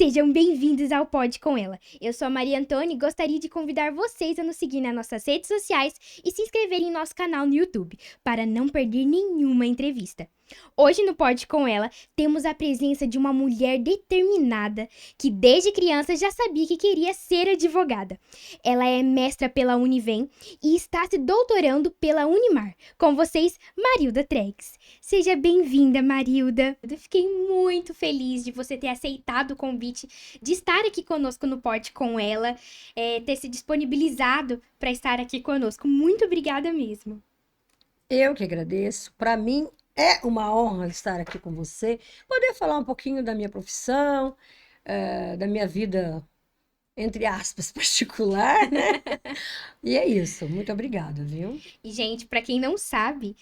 Sejam bem-vindos ao Pode Com Ela. Eu sou a Maria Antônia e gostaria de convidar vocês a nos seguir nas nossas redes sociais e se inscreverem em nosso canal no YouTube, para não perder nenhuma entrevista. Hoje no Pode Com Ela, temos a presença de uma mulher determinada que desde criança já sabia que queria ser advogada. Ela é mestra pela Univem e está se doutorando pela Unimar. Com vocês, Marilda Tregs. Seja bem-vinda, Marilda. Eu fiquei muito feliz de você ter aceitado o convite de estar aqui conosco no Pode Com Ela, ter se disponibilizado para estar aqui conosco. Muito obrigada mesmo. Eu que agradeço. Para mim é uma honra estar aqui com você, poder falar um pouquinho da minha profissão, da minha vida, entre aspas, particular, né? E é isso. Muito obrigada, viu? E, gente, para quem não sabe,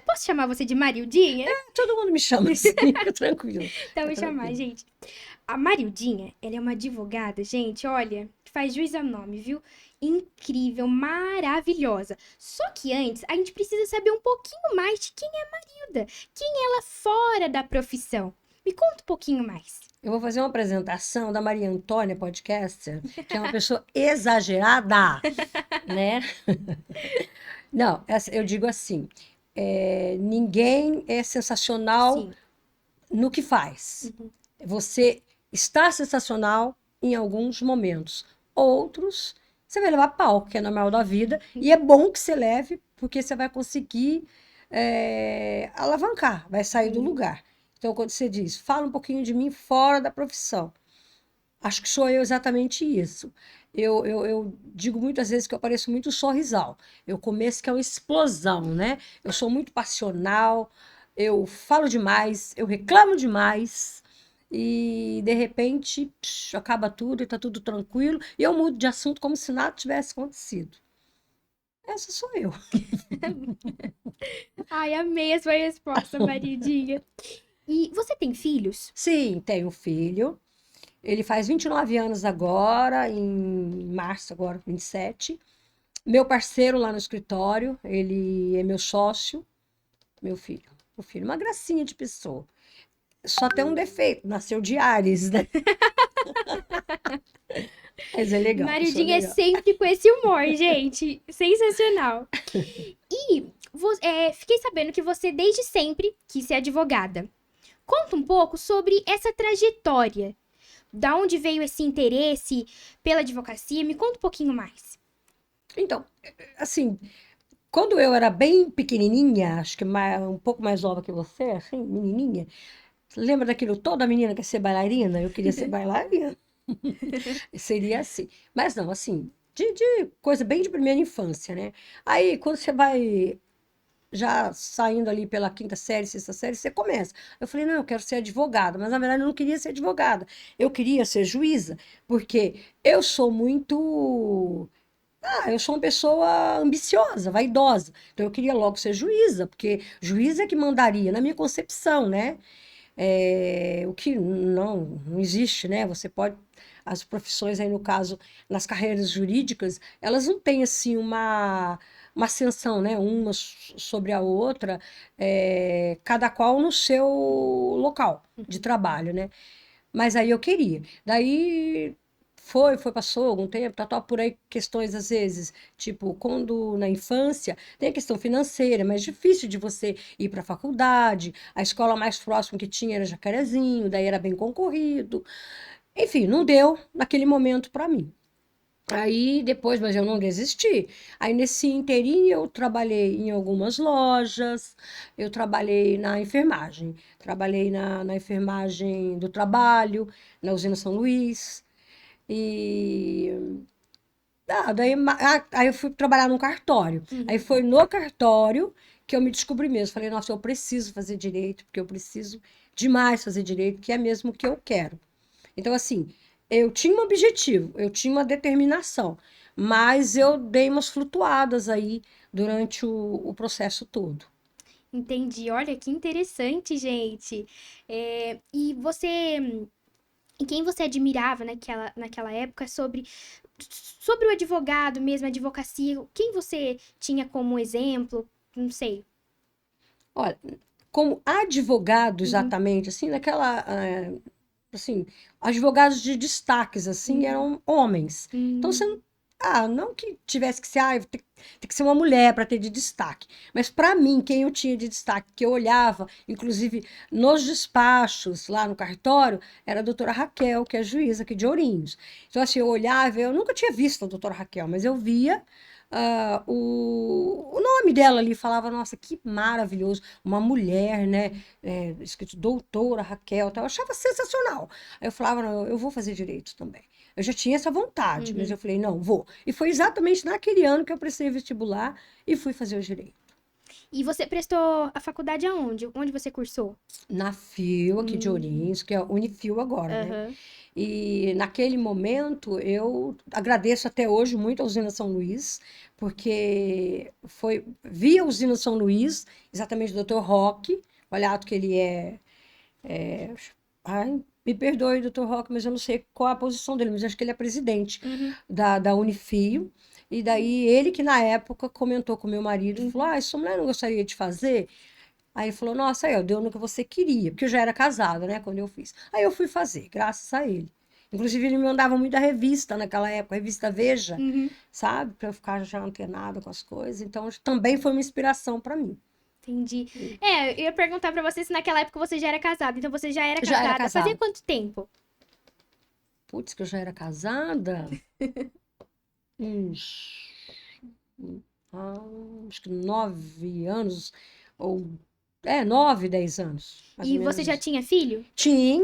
posso chamar você de Marildinha? Todo mundo me chama assim, fica tranquilo. Então, vou Fica chamar, tranquilo. gente. A Marildinha, ela é uma advogada, gente, olha, que faz jus ao nome, viu? Incrível, maravilhosa. Só que antes, a gente precisa saber um pouquinho mais de quem é a Marilda. Quem é ela fora da profissão? Me conta um pouquinho mais. Eu vou fazer uma apresentação da Maria Antônia, podcaster, que é uma pessoa exagerada, né? Não, eu digo assim, ninguém é sensacional Sim. no que faz. Você está sensacional em alguns momentos. Outros, você vai levar pau, que é normal da vida. E é bom que você leve, porque você vai conseguir alavancar, vai sair do lugar. Então, quando você diz, fala um pouquinho de mim fora da profissão. Acho que sou eu exatamente isso. Eu digo muitas vezes que eu pareço muito sorrisal. Eu começo que é uma explosão, né? Eu sou muito passional, eu falo demais, eu reclamo demais, e de repente acaba tudo e tá tudo tranquilo, e eu mudo de assunto como se nada tivesse acontecido. Essa sou eu. Ai, amei a sua resposta, Maridinha. E você tem filhos? Sim, tenho um filho. Ele faz 29 anos agora, em março, agora, 27. Meu parceiro lá no escritório, ele é meu sócio, meu filho. O filho, uma gracinha de pessoa. Só tem um defeito, nasceu de Áries, né? Mas é legal, pessoa Maridinha é legal. sempre com esse humor, gente. Sensacional. E fiquei sabendo que você desde sempre quis ser advogada. Conta um pouco sobre essa trajetória. Da onde veio esse interesse pela advocacia? Me conta um pouquinho mais. Então, assim, quando eu era bem pequenininha, acho que um pouco mais nova que você, assim, menininha, lembra daquilo, toda menina quer ser bailarina? Eu queria ser bailarina. Seria assim. Mas não, assim, de coisa bem de primeira infância, né? Aí, quando você vai já saindo ali pela quinta série, sexta série, você começa. Eu falei, não, eu quero ser advogada, mas na verdade eu não queria ser advogada. Eu queria ser juíza, porque eu sou muito. Eu sou uma pessoa ambiciosa, vaidosa. Então eu queria logo ser juíza, porque juíza é que mandaria, na minha concepção, né? O que não existe, né? Você pode. As profissões aí, no caso, nas carreiras jurídicas, elas não têm assim uma ascensão, né? Uma sobre a outra, cada qual no seu local de trabalho, né? Mas aí eu queria. Daí passou algum tempo, tá por aí questões às vezes, tipo, quando na infância tem a questão financeira, mas difícil de você ir para a faculdade, a escola mais próxima que tinha era Jacarezinho, daí era bem concorrido. Enfim, não deu naquele momento para mim. Aí depois, mas eu não desisti. Aí nesse inteirinho eu trabalhei em algumas lojas, eu trabalhei na enfermagem, trabalhei na enfermagem do trabalho, na usina São Luís, e aí eu fui trabalhar num cartório. Aí foi no cartório que eu me descobri mesmo. Falei, nossa, eu preciso fazer direito, porque eu preciso demais fazer direito, que é mesmo o que eu quero. Então, assim, eu tinha um objetivo, eu tinha uma determinação, mas eu dei umas flutuadas aí durante o processo todo. Entendi. Olha que interessante, gente. E você. E quem você admirava naquela época sobre o advogado mesmo, a advocacia? Quem você tinha como exemplo? Não sei. Olha, como advogado Uhum. exatamente, assim, naquela, assim, advogados de destaques, assim, eram homens. Então, você Hum, não que tivesse que ser, tem que ser uma mulher para ter de destaque. Mas, para mim, quem eu tinha de destaque, que eu olhava, inclusive nos despachos, lá no cartório, era a doutora Raquel, que é juíza aqui de Ourinhos. Então, assim, eu olhava, eu nunca tinha visto a doutora Raquel, mas eu via o nome dela ali, falava, nossa, que maravilhoso, uma mulher, né? Escrito doutora Raquel, tal. Eu achava sensacional. Aí eu falava, não, eu vou fazer direito também. Eu já tinha essa vontade, mas uhum. eu falei, não, vou. E foi exatamente naquele ano que eu prestei vestibular e fui fazer o direito. E você prestou a faculdade aonde? Onde você cursou? Na FIO, aqui de Hum, Ourinhos, que é a Unifil agora, né? aham. E naquele momento eu agradeço até hoje muito a usina São Luís, porque foi via usina São Luís, exatamente o doutor Roque, olha que ele é, ai, me perdoe, doutor Roque, mas eu não sei qual a posição dele, mas acho que ele é presidente Uhum, da Unifio. E daí ele que na época comentou com meu marido, falou: uhum. Ah, sua mulher não gostaria de fazer? Aí ele falou: Nossa, aí, ó, deu no que você queria, porque eu já era casada, né, quando eu fiz. Aí eu fui fazer, graças a ele. Inclusive, ele me mandava muita revista naquela época, revista Veja, Uhum, sabe, para eu ficar já antenada com as coisas. Então, também foi uma inspiração para mim. entendi. É, eu ia perguntar pra você se naquela época você já era casada. Então você já era Já era casada. Fazia casada. quanto tempo? Putz, que eu já era casada? Uns, ah, acho que 9 anos, ou 9, 10 anos, mais ou E você menos já isso. tinha filho?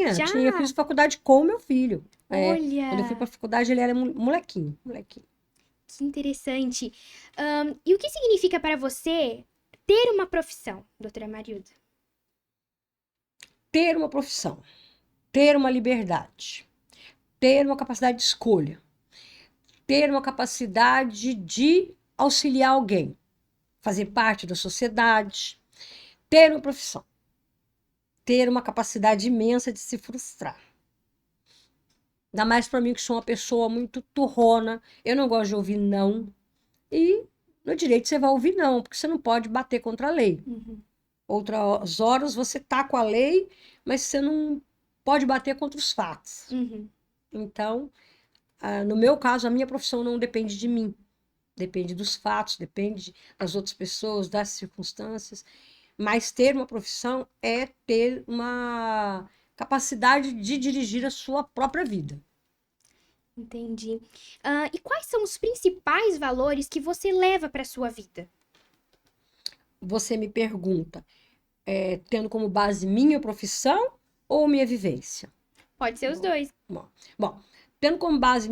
Já? Tinha, fiz faculdade com o meu filho. Quando eu fui para Olha, a faculdade, ele era molequinho, molequinho. que interessante. E o que significa para você ter uma profissão, doutora Marilda? Ter uma profissão, ter uma liberdade, ter uma capacidade de escolha, ter uma capacidade de auxiliar alguém, fazer parte da sociedade, ter uma profissão, ter uma capacidade imensa de se frustrar. Ainda mais para mim, que sou uma pessoa muito turrona, eu não gosto de ouvir não. E no direito você vai ouvir não, porque você não pode bater contra a lei. Uhum, Outras horas você tá com a lei, mas você não pode bater contra os fatos. uhum. Então, no meu caso, a minha profissão não depende de mim, depende dos fatos, depende das outras pessoas, das circunstâncias. Mas ter uma profissão é ter uma capacidade de dirigir a sua própria vida. Entendi. E quais são os principais valores que você leva para sua vida? Você me pergunta, tendo como base minha profissão ou minha vivência? Pode ser os Bom, dois. bom, bom, tendo como base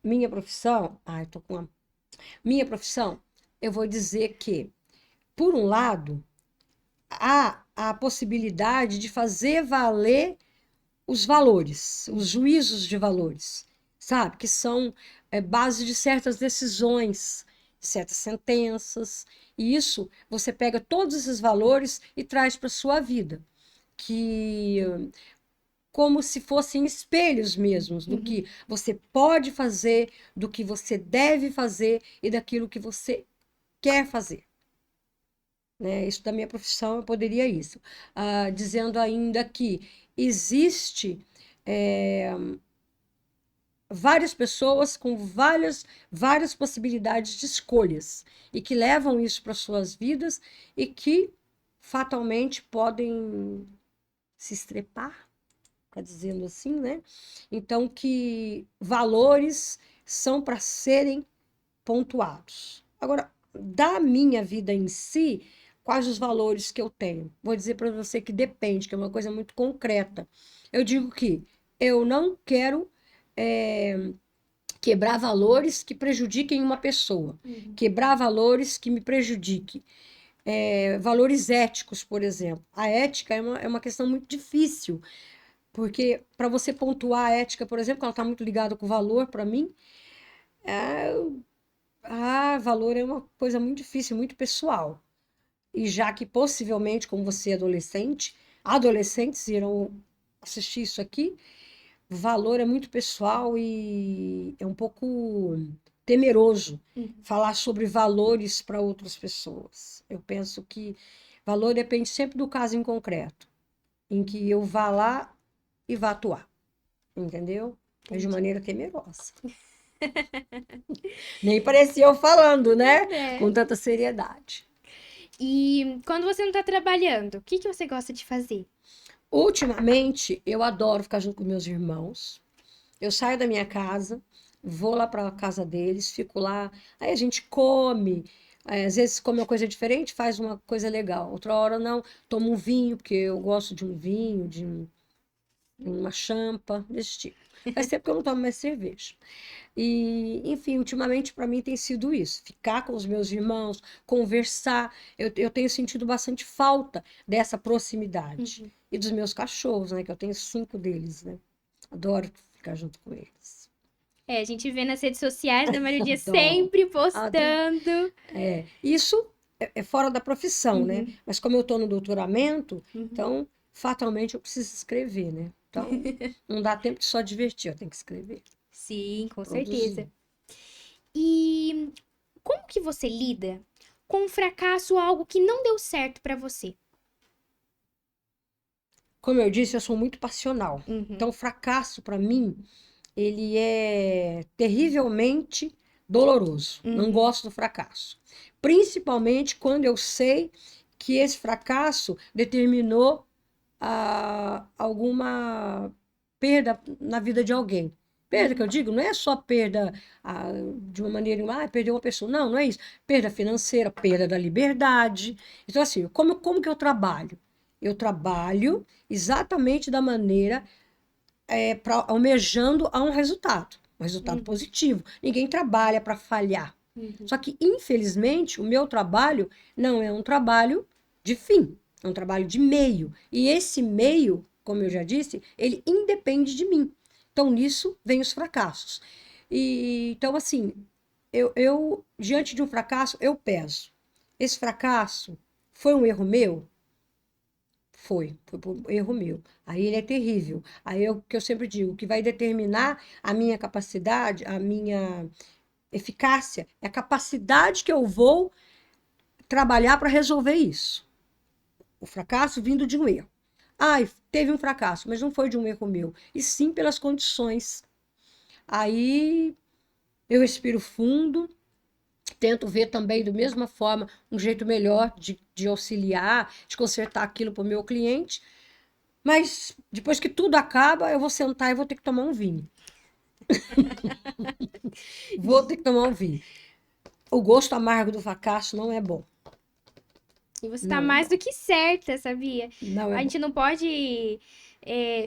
minha profissão, tô com minha profissão, eu vou dizer que, por um lado, há a possibilidade de fazer valer os valores, os juízos de valores, sabe? Que são base de certas decisões, certas sentenças. E isso, você pega todos esses valores e traz para a sua vida, que como se fossem espelhos mesmos do Uhum. que você pode fazer, do que você deve fazer e daquilo que você quer fazer. Né? Isso da minha profissão, eu poderia isso. Dizendo ainda que existe é, várias pessoas com várias possibilidades de escolhas e que levam isso para suas vidas e que fatalmente podem se estrepar, tá dizendo assim, né? Então, que valores são para serem pontuados. Agora, da minha vida em si, quais os valores que eu tenho? Vou dizer para você que depende, que é uma coisa muito concreta. Eu digo que eu não quero quebrar valores que prejudiquem uma pessoa, Uhum. quebrar valores que me prejudiquem. Valores éticos, por exemplo. A ética é uma questão muito difícil, porque para você pontuar a ética, por exemplo, ela está muito ligada com o valor, para mim, é, valor é uma coisa muito difícil, muito pessoal. E já que possivelmente, como você é adolescente, adolescentes irão assistir isso aqui, valor é muito pessoal e é um pouco temeroso Uhum. falar sobre valores para outras pessoas. Eu penso que valor depende sempre do caso em concreto, em que eu vá lá e vá atuar, entendeu? Mas de Entendi. maneira temerosa. Nem parecia eu falando, né? É. Com tanta seriedade. E quando você não tá trabalhando, o que que você gosta de fazer? Ultimamente, eu adoro ficar junto com meus irmãos. Eu saio da minha casa, vou lá para a casa deles, fico lá, aí a gente come, às vezes come uma coisa diferente, faz uma coisa legal. Outra hora não, tomo um vinho, porque eu gosto de um vinho, uma champa, desse tipo. Faz tempo que eu não tomo mais cerveja. E, enfim, ultimamente para mim tem sido isso: ficar com os meus irmãos, conversar. Eu tenho sentido bastante falta dessa proximidade. Uhum. E dos meus cachorros, né? Que eu tenho 5 deles, né? Adoro ficar junto com eles. É, a gente vê nas redes sociais, né, maioria Adoro, sempre adoro. postando. Isso é fora da profissão, né? Uhum, Mas como eu estou no doutoramento, uhum. então fatalmente eu preciso escrever, né? Então não dá tempo de só divertir, eu tenho que escrever, Sim, com produzir. certeza. E como que você lida com um fracasso ou algo que não deu certo pra você? Como eu disse, eu sou muito passional. Uhum, Então, o fracasso, para mim, ele é terrivelmente doloroso. Não uhum, gosto do fracasso. Principalmente quando eu sei que esse fracasso determinou alguma perda na vida de alguém. Perda que eu digo, não é só perda de uma maneira, perdeu uma pessoa. Não, não é isso. Perda financeira, perda da liberdade. Então, assim, como que eu trabalho? Eu trabalho exatamente da maneira almejando a um resultado uhum, positivo. Ninguém trabalha para falhar. uhum, Só que, infelizmente, o meu trabalho não é um trabalho de fim, é um trabalho de meio. E esse meio, como eu já disse, ele independe de mim. Então, nisso vem os fracassos. Então, assim, diante de um fracasso, eu peso. Esse fracasso foi um erro meu? Foi por erro meu. Aí ele é terrível. Aí é o que eu sempre digo, o que vai determinar a minha capacidade, a minha eficácia, é a capacidade que eu vou trabalhar para resolver isso. O fracasso vindo de um erro. Ai, teve um fracasso, mas não foi de um erro meu, e sim pelas condições. Aí eu respiro fundo, tento ver também, da mesma forma, um jeito melhor de auxiliar, de consertar aquilo para o meu cliente. Mas depois que tudo acaba, eu vou sentar e vou ter que tomar um vinho. Vou ter que tomar um vinho. O gosto amargo do fracasso não é bom. E você tá Não é mais bom. do que certa, sabia? Não é A bom. gente não pode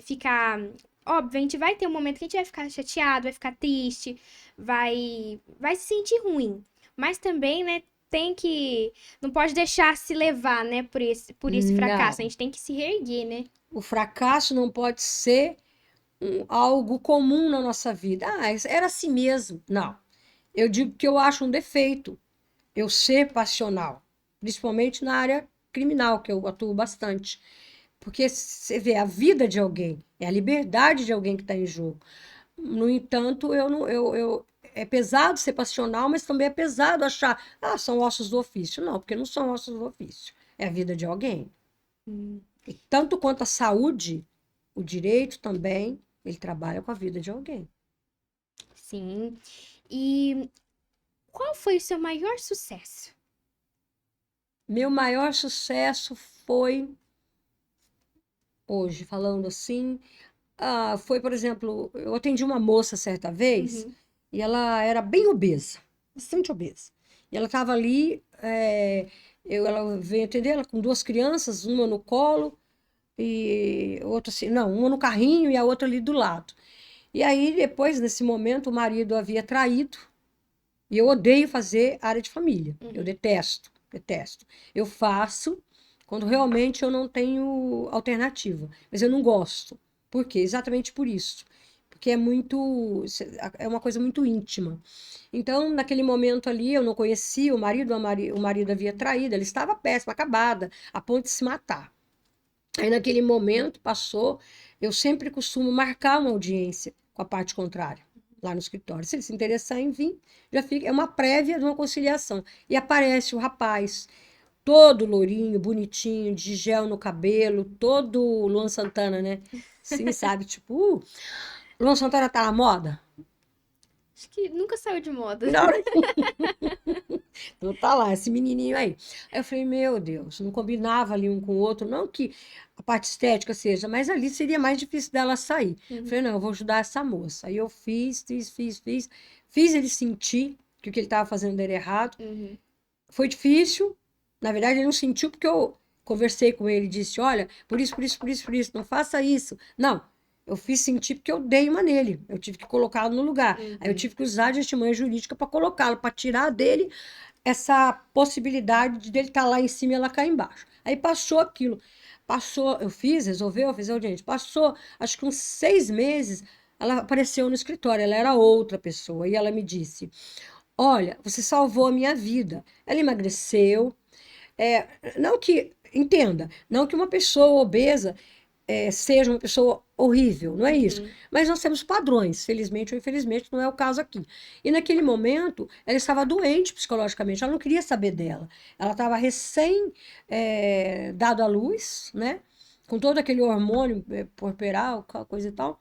ficar. Óbvio, a gente vai ter um momento que a gente vai ficar chateado, vai ficar triste, vai se sentir ruim. Mas também, né, tem que. Não pode deixar se levar, né, por esse fracasso. A Não. gente tem que se reerguer, né? O fracasso não pode ser algo comum na nossa vida. Era assim mesmo. Não. Eu digo que eu acho um defeito eu ser passional, principalmente na área criminal, que eu atuo bastante. Porque você vê a vida de alguém, é a liberdade de alguém que está em jogo. No entanto, eu não, é pesado ser passional, mas também é pesado achar, são ossos do ofício. Não, porque não são ossos do ofício. É a vida de alguém. Hum, E tanto quanto a saúde, o direito também, ele trabalha com a vida de alguém. sim. E qual foi o seu maior sucesso? Meu maior sucesso foi, hoje, falando assim, foi, por exemplo, eu atendi uma moça certa vez Uhum, e ela era bem obesa, bastante obesa. E ela estava ali, ela veio atender ela com 2 crianças, uma no colo e outra assim, não, uma no carrinho e a outra ali do lado. E aí, depois, nesse momento, o marido havia traído e eu odeio fazer área de família. Eu uhum. detesto, detesto. Eu faço quando realmente eu não tenho alternativa, mas eu não gosto. Por quê? Exatamente por isso. Porque é uma coisa muito íntima. Então, naquele momento ali, eu não conhecia o marido havia traído, ela estava péssima, acabada, a ponto de se matar. Aí, naquele momento, passou, eu sempre costumo marcar uma audiência com a parte contrária, lá no escritório. Se ele se interessar em vir, já fica, é uma prévia de uma conciliação. E aparece o rapaz, todo lourinho, bonitinho, de gel no cabelo, todo Luan Santana, né? Sim, sabe? Tipo, Luan Santana tá na moda? Acho que nunca saiu de moda. Não, então tá lá, esse menininho aí. Aí eu falei, meu Deus, não combinava ali um com o outro, não que a parte estética seja, mas ali seria mais difícil dela sair. Uhum, Falei, não, eu vou ajudar essa moça. Aí eu fiz ele sentir que o que ele estava fazendo era errado. uhum, Foi difícil, na verdade ele não sentiu porque eu conversei com ele e disse, olha, por isso, não faça isso. Não, eu fiz sentir porque eu dei uma nele, eu tive que colocá-lo no lugar. Aí eu uhum. tive que usar de artimanha jurídica para colocá-lo, para tirar dele essa possibilidade de dele estar lá em cima e ela cair embaixo. Aí passou aquilo. Passou, eu fiz, resolveu, fiz audiência. Passou, acho que uns 6 meses, ela apareceu no escritório, ela era outra pessoa. E ela me disse: olha, você salvou a minha vida. Ela emagreceu. Não que, entenda, não que uma pessoa obesa seja uma pessoa horrível, não é isso. Uhum, Mas nós temos padrões, felizmente ou infelizmente, não é o caso aqui. E naquele momento, ela estava doente psicologicamente, ela não queria saber dela. Ela estava recém dado à luz, né? Com todo aquele hormônio corporal, coisa e tal.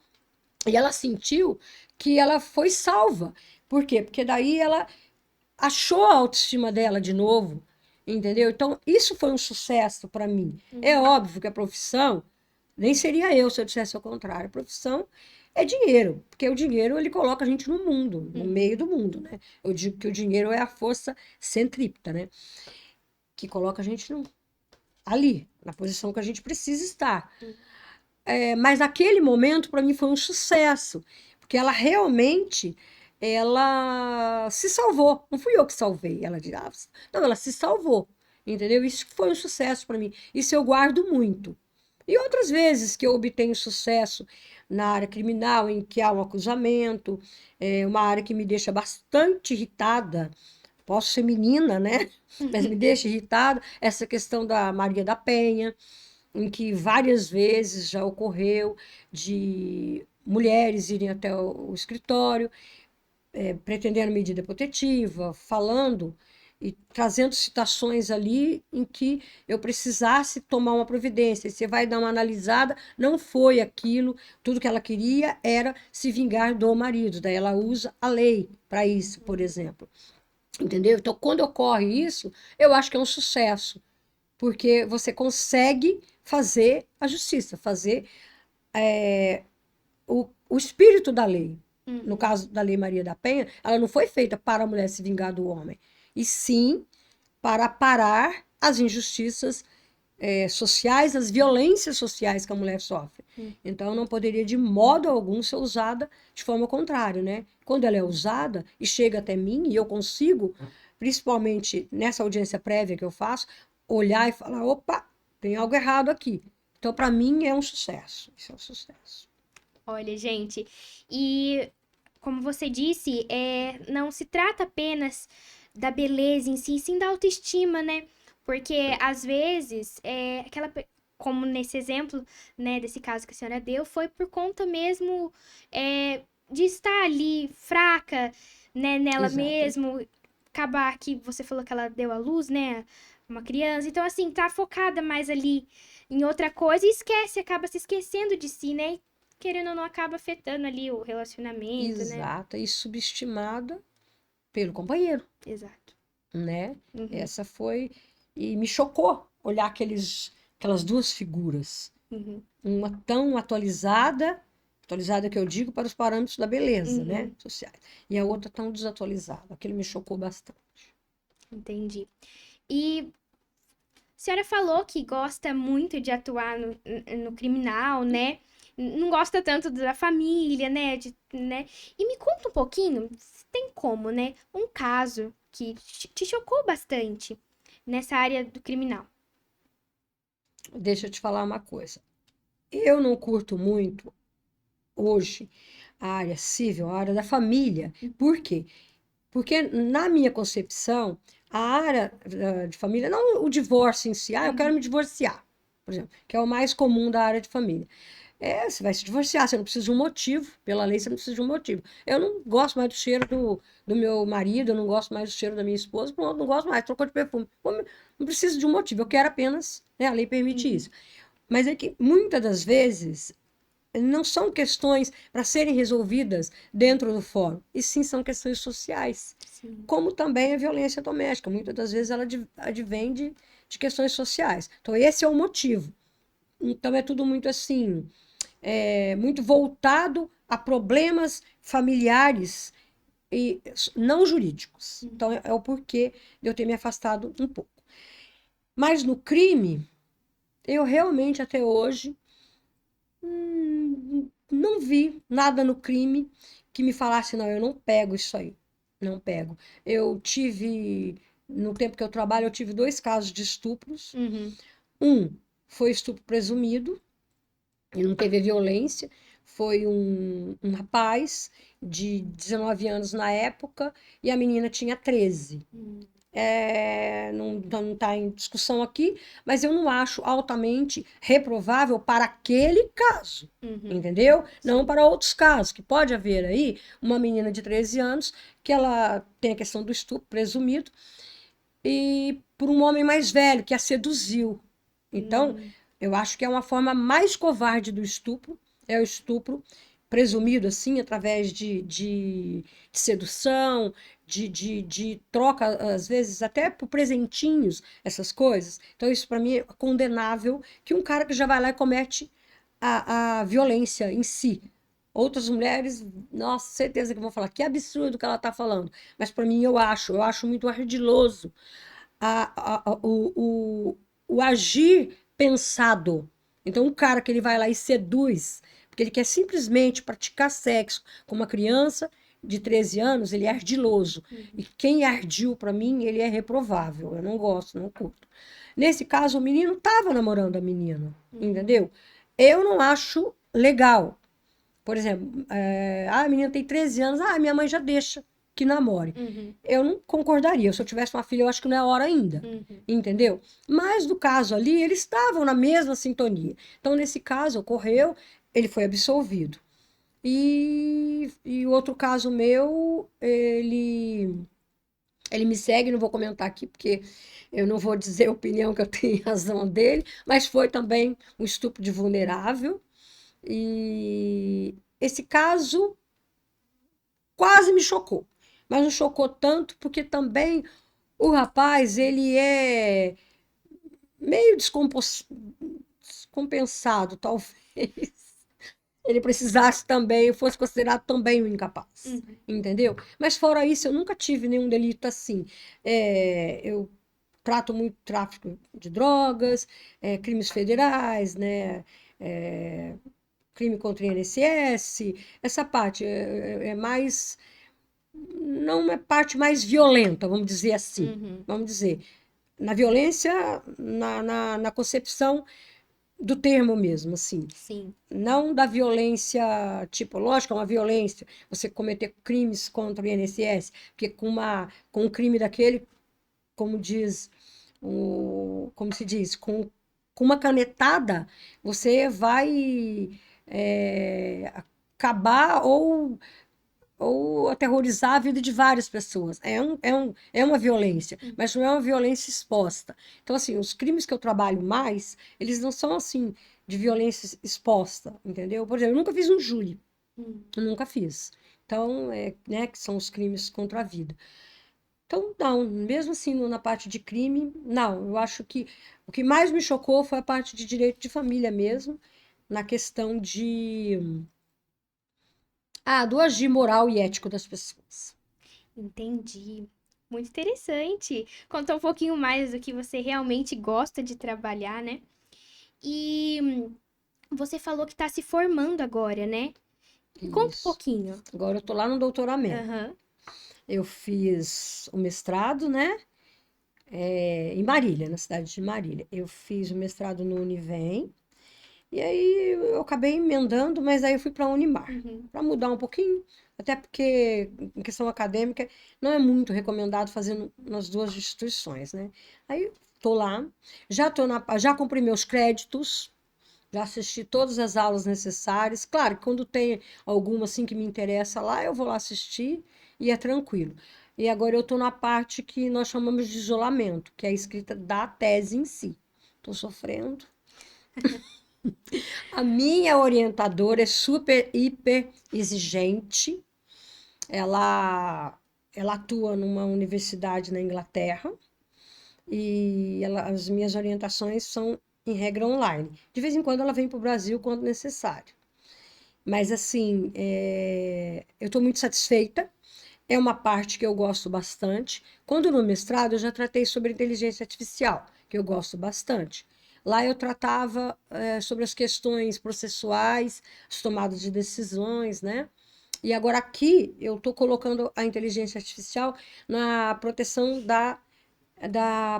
E ela sentiu que ela foi salva. Por quê? Porque daí ela achou a autoestima dela de novo, entendeu? Então, isso foi um sucesso para mim. É uhum, óbvio que a profissão nem seria eu se eu dissesse ao contrário. A profissão é dinheiro, porque o dinheiro ele coloca a gente no mundo, no uhum, meio do mundo, né? Eu digo que o dinheiro é a força centrípeta, né? Que coloca a gente ali, na posição que a gente precisa estar. uhum. Mas naquele momento, para mim, foi um sucesso, porque ela realmente ela se salvou. Não fui eu que salvei, ela dirá. Não, ela se salvou, entendeu? Isso foi um sucesso para mim. Isso eu guardo muito. E outras vezes que eu obtenho sucesso na área criminal, em que há um acusamento, uma área que me deixa bastante irritada. Posso ser menina, né? Mas me deixa irritada. Essa questão da Maria da Penha, em que várias vezes já ocorreu de mulheres irem até o escritório, pretendendo medida protetiva, falando e trazendo citações ali em que eu precisasse tomar uma providência. E você vai dar uma analisada, não foi aquilo, tudo que ela queria era se vingar do marido, daí ela usa a lei para isso, por exemplo. Entendeu? Então, quando ocorre isso, eu acho que é um sucesso, porque você consegue fazer a justiça, fazer o espírito da lei. No Uhum. caso da Lei Maria da Penha, ela não foi feita para a mulher se vingar do homem, e sim para parar as injustiças sociais, as violências sociais que a mulher sofre. Uhum. Então, não poderia de modo algum ser usada de forma contrária, né? Quando ela é usada e chega até mim, e eu consigo, principalmente nessa audiência prévia que eu faço, olhar e falar: opa, tem algo errado aqui. Então, para mim, é um sucesso. Isso é um sucesso. Olha, gente, e como você disse, não se trata apenas da beleza em si, sim da autoestima, né? Porque às vezes, como nesse exemplo, né, desse caso que a senhora deu, foi por conta mesmo de estar ali fraca, né, nela Exato. mesmo, acabar que você falou que ela deu à luz, né, uma criança. Então, assim, tá focada mais ali em outra coisa e esquece, acaba se esquecendo de si, né? Querendo ou não, acaba afetando ali o relacionamento, né? Exata e subestimada pelo companheiro, Exato. né? Uhum, Essa foi. E me chocou olhar aquelas duas figuras. uhum, Uma tão atualizada que eu digo para os parâmetros da beleza, né? uhum, Sociais. E a outra tão desatualizada. Aquilo me chocou bastante. entendi. E a senhora falou que gosta muito de atuar no criminal, né? Não gosta tanto da família, né? Né? E me conta um pouquinho, se tem como, né? Um caso que te chocou bastante nessa área do criminal. Deixa eu te falar uma coisa. Eu não curto muito hoje a área civil, a área da família. Por quê? Porque, na minha concepção, a área de família, não o divórcio em si, eu quero Uhum, me divorciar, por exemplo, que é o mais comum da área de família. Você vai se divorciar, você não precisa de um motivo, pela lei você não precisa de um motivo. Eu não gosto mais do cheiro do meu marido, eu não gosto mais do cheiro da minha esposa, pronto, não gosto mais, trocou de perfume. Não preciso de um motivo, eu quero apenas, né, a lei permite uhum, isso. Mas é que muitas das vezes não são questões para serem resolvidas dentro do fórum, e sim são questões sociais, Sim. como também a violência doméstica. Muitas das vezes ela advém de questões sociais. Então, esse é o motivo. Então, é tudo muito assim, muito voltado a problemas familiares e não jurídicos. Então, é o porquê de eu ter me afastado um pouco. Mas no crime, eu realmente até hoje não vi nada no crime que me falasse, não, eu não pego isso aí. Não pego. Eu tive, no tempo que eu trabalho, eu tive 2 casos de estupros. Uhum. Um foi estupro presumido, e não teve violência. Foi um rapaz de 19 anos na época e a menina tinha 13. Não está em discussão aqui, mas eu não acho altamente reprovável para aquele caso, Uhum. entendeu? Não Sim. para outros casos, que pode haver aí uma menina de 13 anos que ela tem a questão do estupro presumido e por um homem mais velho que a seduziu. Então, eu acho que é uma forma mais covarde do estupro, é o estupro presumido assim, através de sedução, de troca, às vezes até por presentinhos, essas coisas. Então, isso para mim é condenável que um cara que já vai lá e comete a violência em si. Outras mulheres, nossa, certeza que vão falar que absurdo que ela está falando. Mas para mim eu acho muito ardiloso o agir pensado. Então, um cara que ele vai lá e seduz, porque ele quer simplesmente praticar sexo com uma criança de 13 anos, ele é ardiloso. E quem é ardil, para mim, ele é reprovável. Eu não gosto, não curto. Nesse caso, o menino estava namorando a menina, entendeu? Eu não acho legal. Por exemplo, a menina tem 13 anos, minha mãe já deixa que namore. Uhum. Eu não concordaria. Se eu tivesse uma filha, eu acho que não é hora ainda. Entendeu? Mas no caso ali, eles estavam na mesma sintonia. Então, nesse caso, ocorreu, ele foi absolvido. E o outro caso meu, ele me segue, não vou comentar aqui, porque eu não vou dizer a opinião que eu tenho em razão dele, mas foi também um estupro de vulnerável. E esse caso quase me chocou, mas não chocou tanto porque também o rapaz, ele é meio descompensado, talvez. Ele precisasse também, fosse considerado também um incapaz, entendeu? Mas fora isso, eu nunca tive nenhum delito assim. Eu trato muito tráfico de drogas, crimes federais, né? É, crime contra o INSS, essa parte é mais, não é parte mais violenta, vamos dizer assim, vamos dizer, na violência, na concepção do termo mesmo, assim, Sim. não da violência tipológica, uma violência, você cometer crimes contra o INSS, porque com um crime daquele, como diz, como se diz, com uma canetada, você vai acabar ou aterrorizar a vida de várias pessoas. É uma violência, mas não é uma violência exposta. Então, assim, os crimes que eu trabalho mais, eles não são, assim, de violência exposta, entendeu? Por exemplo, eu nunca fiz um júri. Eu nunca fiz. Então, né, que são os crimes contra a vida. Então, não, mesmo assim, na parte de crime, não. Eu acho que o que mais me chocou foi a parte de direito de família mesmo, na questão do agir moral e ético das pessoas. Entendi. Muito interessante. Conta um pouquinho mais do que você realmente gosta de trabalhar, né? E você falou que tá se formando agora, né? Conta um Isso. pouquinho. Agora eu tô lá no doutoramento. Aham. Eu fiz o mestrado, né? Em Marília, na cidade de Marília. Eu fiz o mestrado no Univem. E aí eu acabei emendando, mas aí eu fui para a Unimar, para mudar um pouquinho, até porque em questão acadêmica não é muito recomendado fazer nas duas instituições, né? Aí tô lá, já cumpri meus créditos, já assisti todas as aulas necessárias. Claro, que quando tem alguma assim que me interessa lá, eu vou lá assistir e é tranquilo. E agora eu estou na parte que nós chamamos de isolamento, que é a escrita da tese em si. Estou sofrendo. A minha orientadora é super, hiper exigente. Ela, ela atua numa universidade na Inglaterra e as minhas orientações são em regra online. De vez em quando ela vem para o Brasil quando necessário. Mas assim, eu estou muito satisfeita. É uma parte que eu gosto bastante. Quando no mestrado eu já tratei sobre inteligência artificial, que eu gosto bastante. Lá eu tratava sobre as questões processuais, as tomadas de decisões, né? E agora aqui eu estou colocando a inteligência artificial na proteção da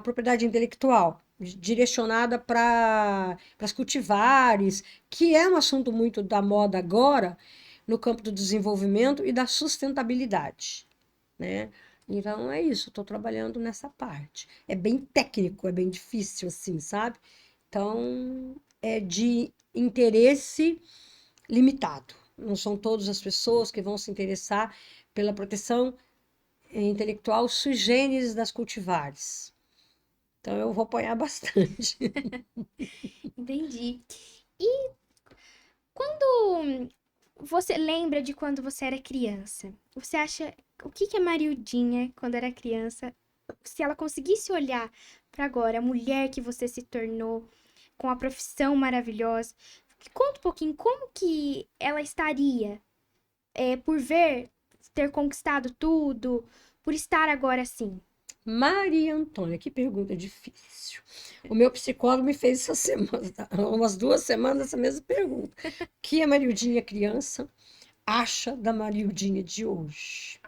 propriedade intelectual, direcionada para as cultivares, que é um assunto muito da moda agora, no campo do desenvolvimento e da sustentabilidade, né? Então é isso, estou trabalhando nessa parte. É bem técnico, é bem difícil, assim, sabe? Então é de interesse limitado. Não são todas as pessoas que vão se interessar pela proteção intelectual sui generis das cultivares. Então eu vou apoiar bastante. Entendi. E quando você lembra de quando você era criança, você acha o que que a Marildinha, quando era criança, se ela conseguisse olhar para agora, a mulher que você se tornou, com a profissão maravilhosa, conta um pouquinho como que ela estaria por ver, ter conquistado tudo, por estar agora assim. Maria Antônia, que pergunta difícil. O meu psicólogo me fez essa semana, umas 2 semanas, essa mesma pergunta. O que a Marildinha criança acha da Marildinha de hoje?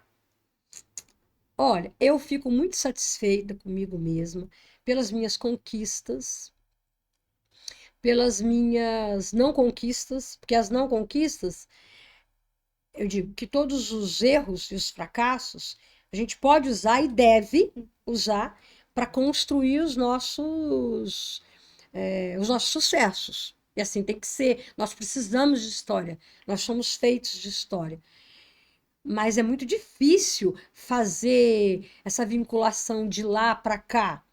Olha, eu fico muito satisfeita comigo mesma pelas minhas conquistas, pelas minhas não conquistas, porque as não conquistas, eu digo que todos os erros e os fracassos a gente pode usar e deve usar para construir os nossos sucessos. E assim tem que ser. Nós precisamos de história, nós somos feitos de história. Mas é muito difícil fazer essa vinculação de lá para cá.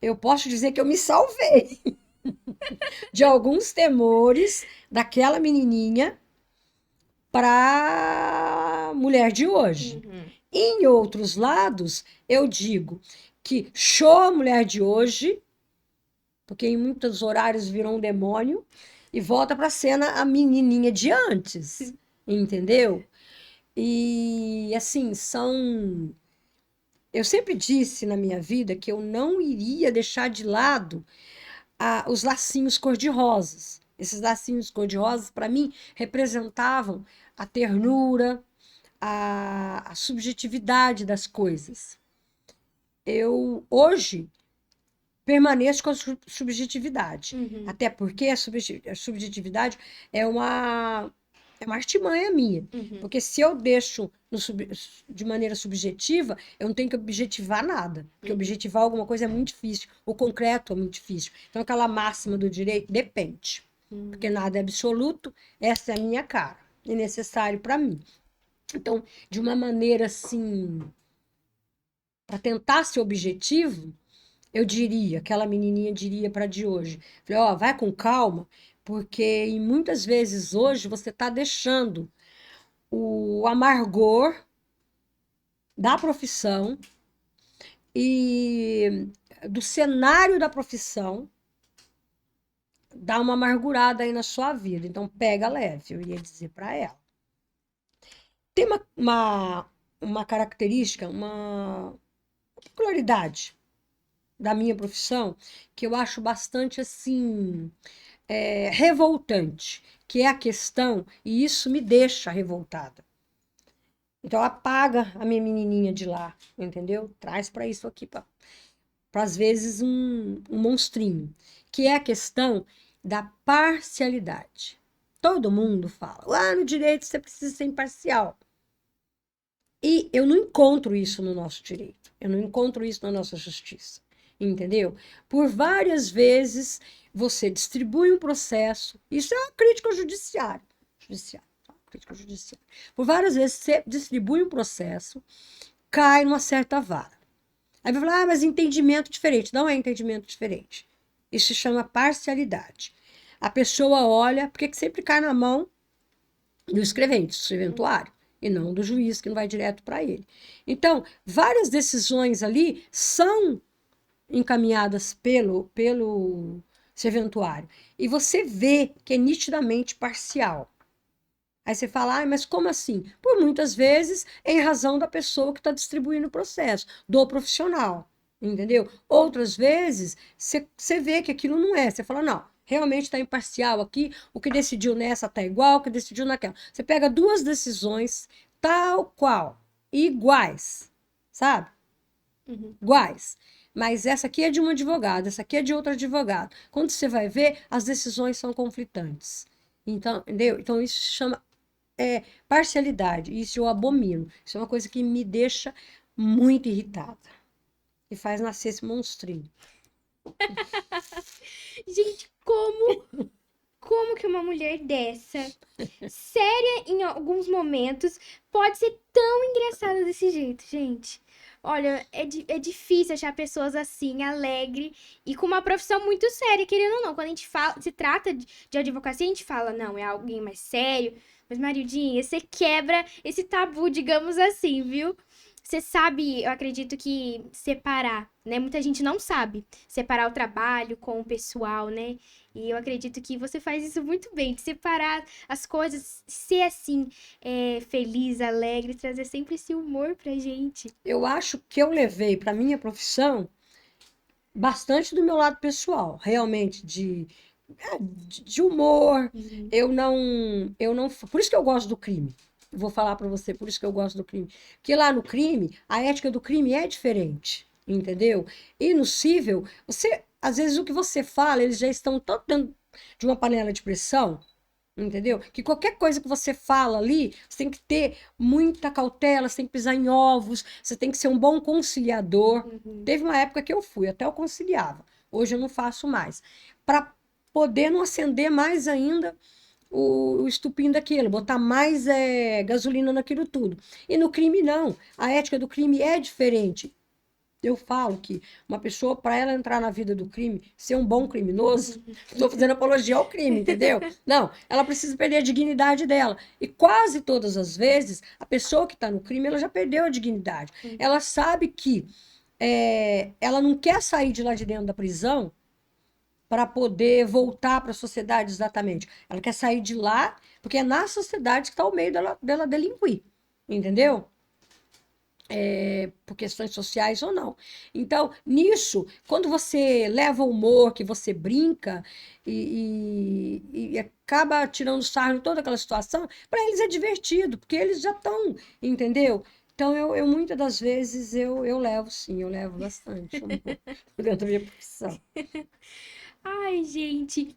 Eu posso dizer que eu me salvei de alguns temores daquela menininha para a mulher de hoje. Uhum. Em outros lados, eu digo que show a mulher de hoje, porque em muitos horários virou um demônio, e volta para a cena a menininha de antes, entendeu? E assim, Eu sempre disse na minha vida que eu não iria deixar de lado os lacinhos cor-de-rosas. Esses lacinhos cor-de-rosas, para mim, representavam a ternura, a subjetividade das coisas. Eu, hoje, permaneço com a subjetividade. Uhum. Até porque a subjetividade é uma artimanha minha. Uhum. Porque se eu deixo de maneira subjetiva, eu não tenho que objetivar nada. Porque objetivar alguma coisa é muito difícil. O concreto é muito difícil. Então, aquela máxima do direito depende. Porque nada é absoluto, essa é a minha cara. É necessário para mim. Então, de uma maneira assim, para tentar ser objetivo, eu diria, aquela menininha diria para de hoje, falei, ó, vai com calma, porque muitas vezes hoje você está deixando o amargor da profissão e do cenário da profissão dar uma amargurada aí na sua vida. Então, pega leve, eu iria dizer para ela. Tem uma característica, uma peculiaridade da minha profissão que eu acho bastante assim revoltante, que é a questão, e isso me deixa revoltada. Então apaga a minha menininha de lá, entendeu? Traz para isso aqui, para às vezes um monstrinho, que é a questão da parcialidade. Todo mundo fala, lá no direito você precisa ser imparcial. E eu não encontro isso no nosso direito, eu não encontro isso na nossa justiça, entendeu? Por várias vezes você distribui um processo, isso é uma crítica ao judiciário, crítica judiciária. Por várias vezes você distribui um processo, cai numa certa vara. Aí vai falar, mas entendimento diferente. Não é entendimento diferente. Isso se chama parcialidade. a pessoa olha, porque que sempre cai na mão do escreventuário, e não do juiz, que não vai direto para ele. Então, várias decisões ali são encaminhadas pelo serventuário. E você vê que é nitidamente parcial. Aí você fala, ah, mas como assim? Por muitas vezes, em razão da pessoa que está distribuindo o processo, do profissional, entendeu? Outras vezes, você vê que aquilo não é. Você fala, não, realmente está imparcial aqui, o que decidiu nessa está igual, o que decidiu naquela. Você pega duas decisões tal qual, iguais, sabe? Iguais. Mas essa aqui é de um advogado, essa aqui é de outro advogado. Quando você vai ver, as decisões são conflitantes. Então, entendeu? Então, isso se chama parcialidade. Isso eu abomino. Isso é uma coisa que me deixa muito irritada. E faz nascer esse monstrinho. Gente, como que uma mulher dessa, séria em alguns momentos, pode ser tão engraçada desse jeito, gente? Olha, é difícil achar pessoas assim, alegre e com uma profissão muito séria, querendo ou não. Quando a gente fala, se trata de advocacia, a gente fala, não, é alguém mais sério. Mas, Marildinha, você quebra esse tabu, digamos assim, viu? Você sabe, eu acredito que separar, né? Muita gente não sabe separar o trabalho com o pessoal, né? E eu acredito que você faz isso muito bem, de separar as coisas, ser assim, feliz, alegre, trazer sempre esse humor pra gente. Eu acho que eu levei para minha profissão bastante do meu lado pessoal, realmente, de humor. Uhum. Eu não. Por isso que eu gosto do crime. Vou falar para você, por isso que eu gosto do crime. Porque lá no crime, a ética do crime é diferente, entendeu? E no cível, às vezes o que você fala, eles já estão tanto dentro de uma panela de pressão, entendeu? Que qualquer coisa que você fala ali, você tem que ter muita cautela, você tem que pisar em ovos, você tem que ser um bom conciliador. Uhum. Teve uma época que eu fui, até eu conciliava. Hoje eu não faço mais. Para poder não acender mais ainda o estupim daquilo, botar mais gasolina naquilo tudo. E no crime, não. A ética do crime é diferente. Eu falo que uma pessoa, para ela entrar na vida do crime, ser um bom criminoso, estou fazendo apologia ao crime, entendeu? Não, ela precisa perder a dignidade dela. E quase todas as vezes, a pessoa que está no crime, ela já perdeu a dignidade. Ela sabe que ela não quer sair de lá de dentro da prisão para poder voltar para a sociedade exatamente. Ela quer sair de lá, porque é na sociedade que está o meio dela delinquir, entendeu? Por questões sociais ou não. Então, nisso, quando você leva o humor, que você brinca e acaba tirando sarro em toda aquela situação, para eles é divertido, porque eles já estão, entendeu? Então, eu muitas das vezes eu levo, sim, eu levo bastante humor dentro da minha profissão. Ai, gente.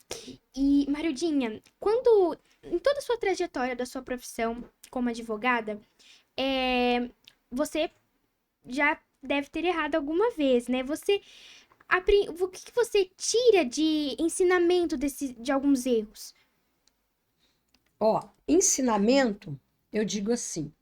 E, Marildinha, quando, em toda a sua trajetória da sua profissão como advogada, você já deve ter errado alguma vez, né? O que que você tira de ensinamento de alguns erros? Ó, ensinamento, eu digo assim,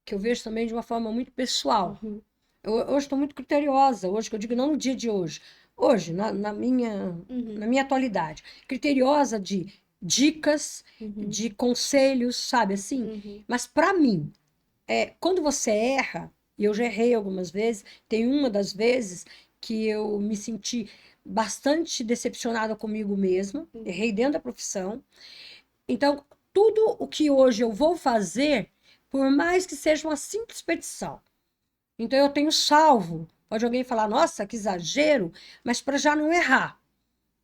que eu vejo também de uma forma muito pessoal. Uhum, Hoje estou muito criteriosa, hoje que eu digo não no dia de hoje, hoje, uhum, na minha atualidade, criteriosa de dicas, uhum, de conselhos, sabe assim? uhum, Mas para mim, quando você erra, e eu já errei algumas vezes, tem uma das vezes que eu me senti bastante decepcionada comigo mesma, errei dentro da profissão. Então, tudo o que hoje eu vou fazer, por mais que seja uma simples petição, então eu tenho salvo. Pode alguém falar, nossa, que exagero, mas para já não errar.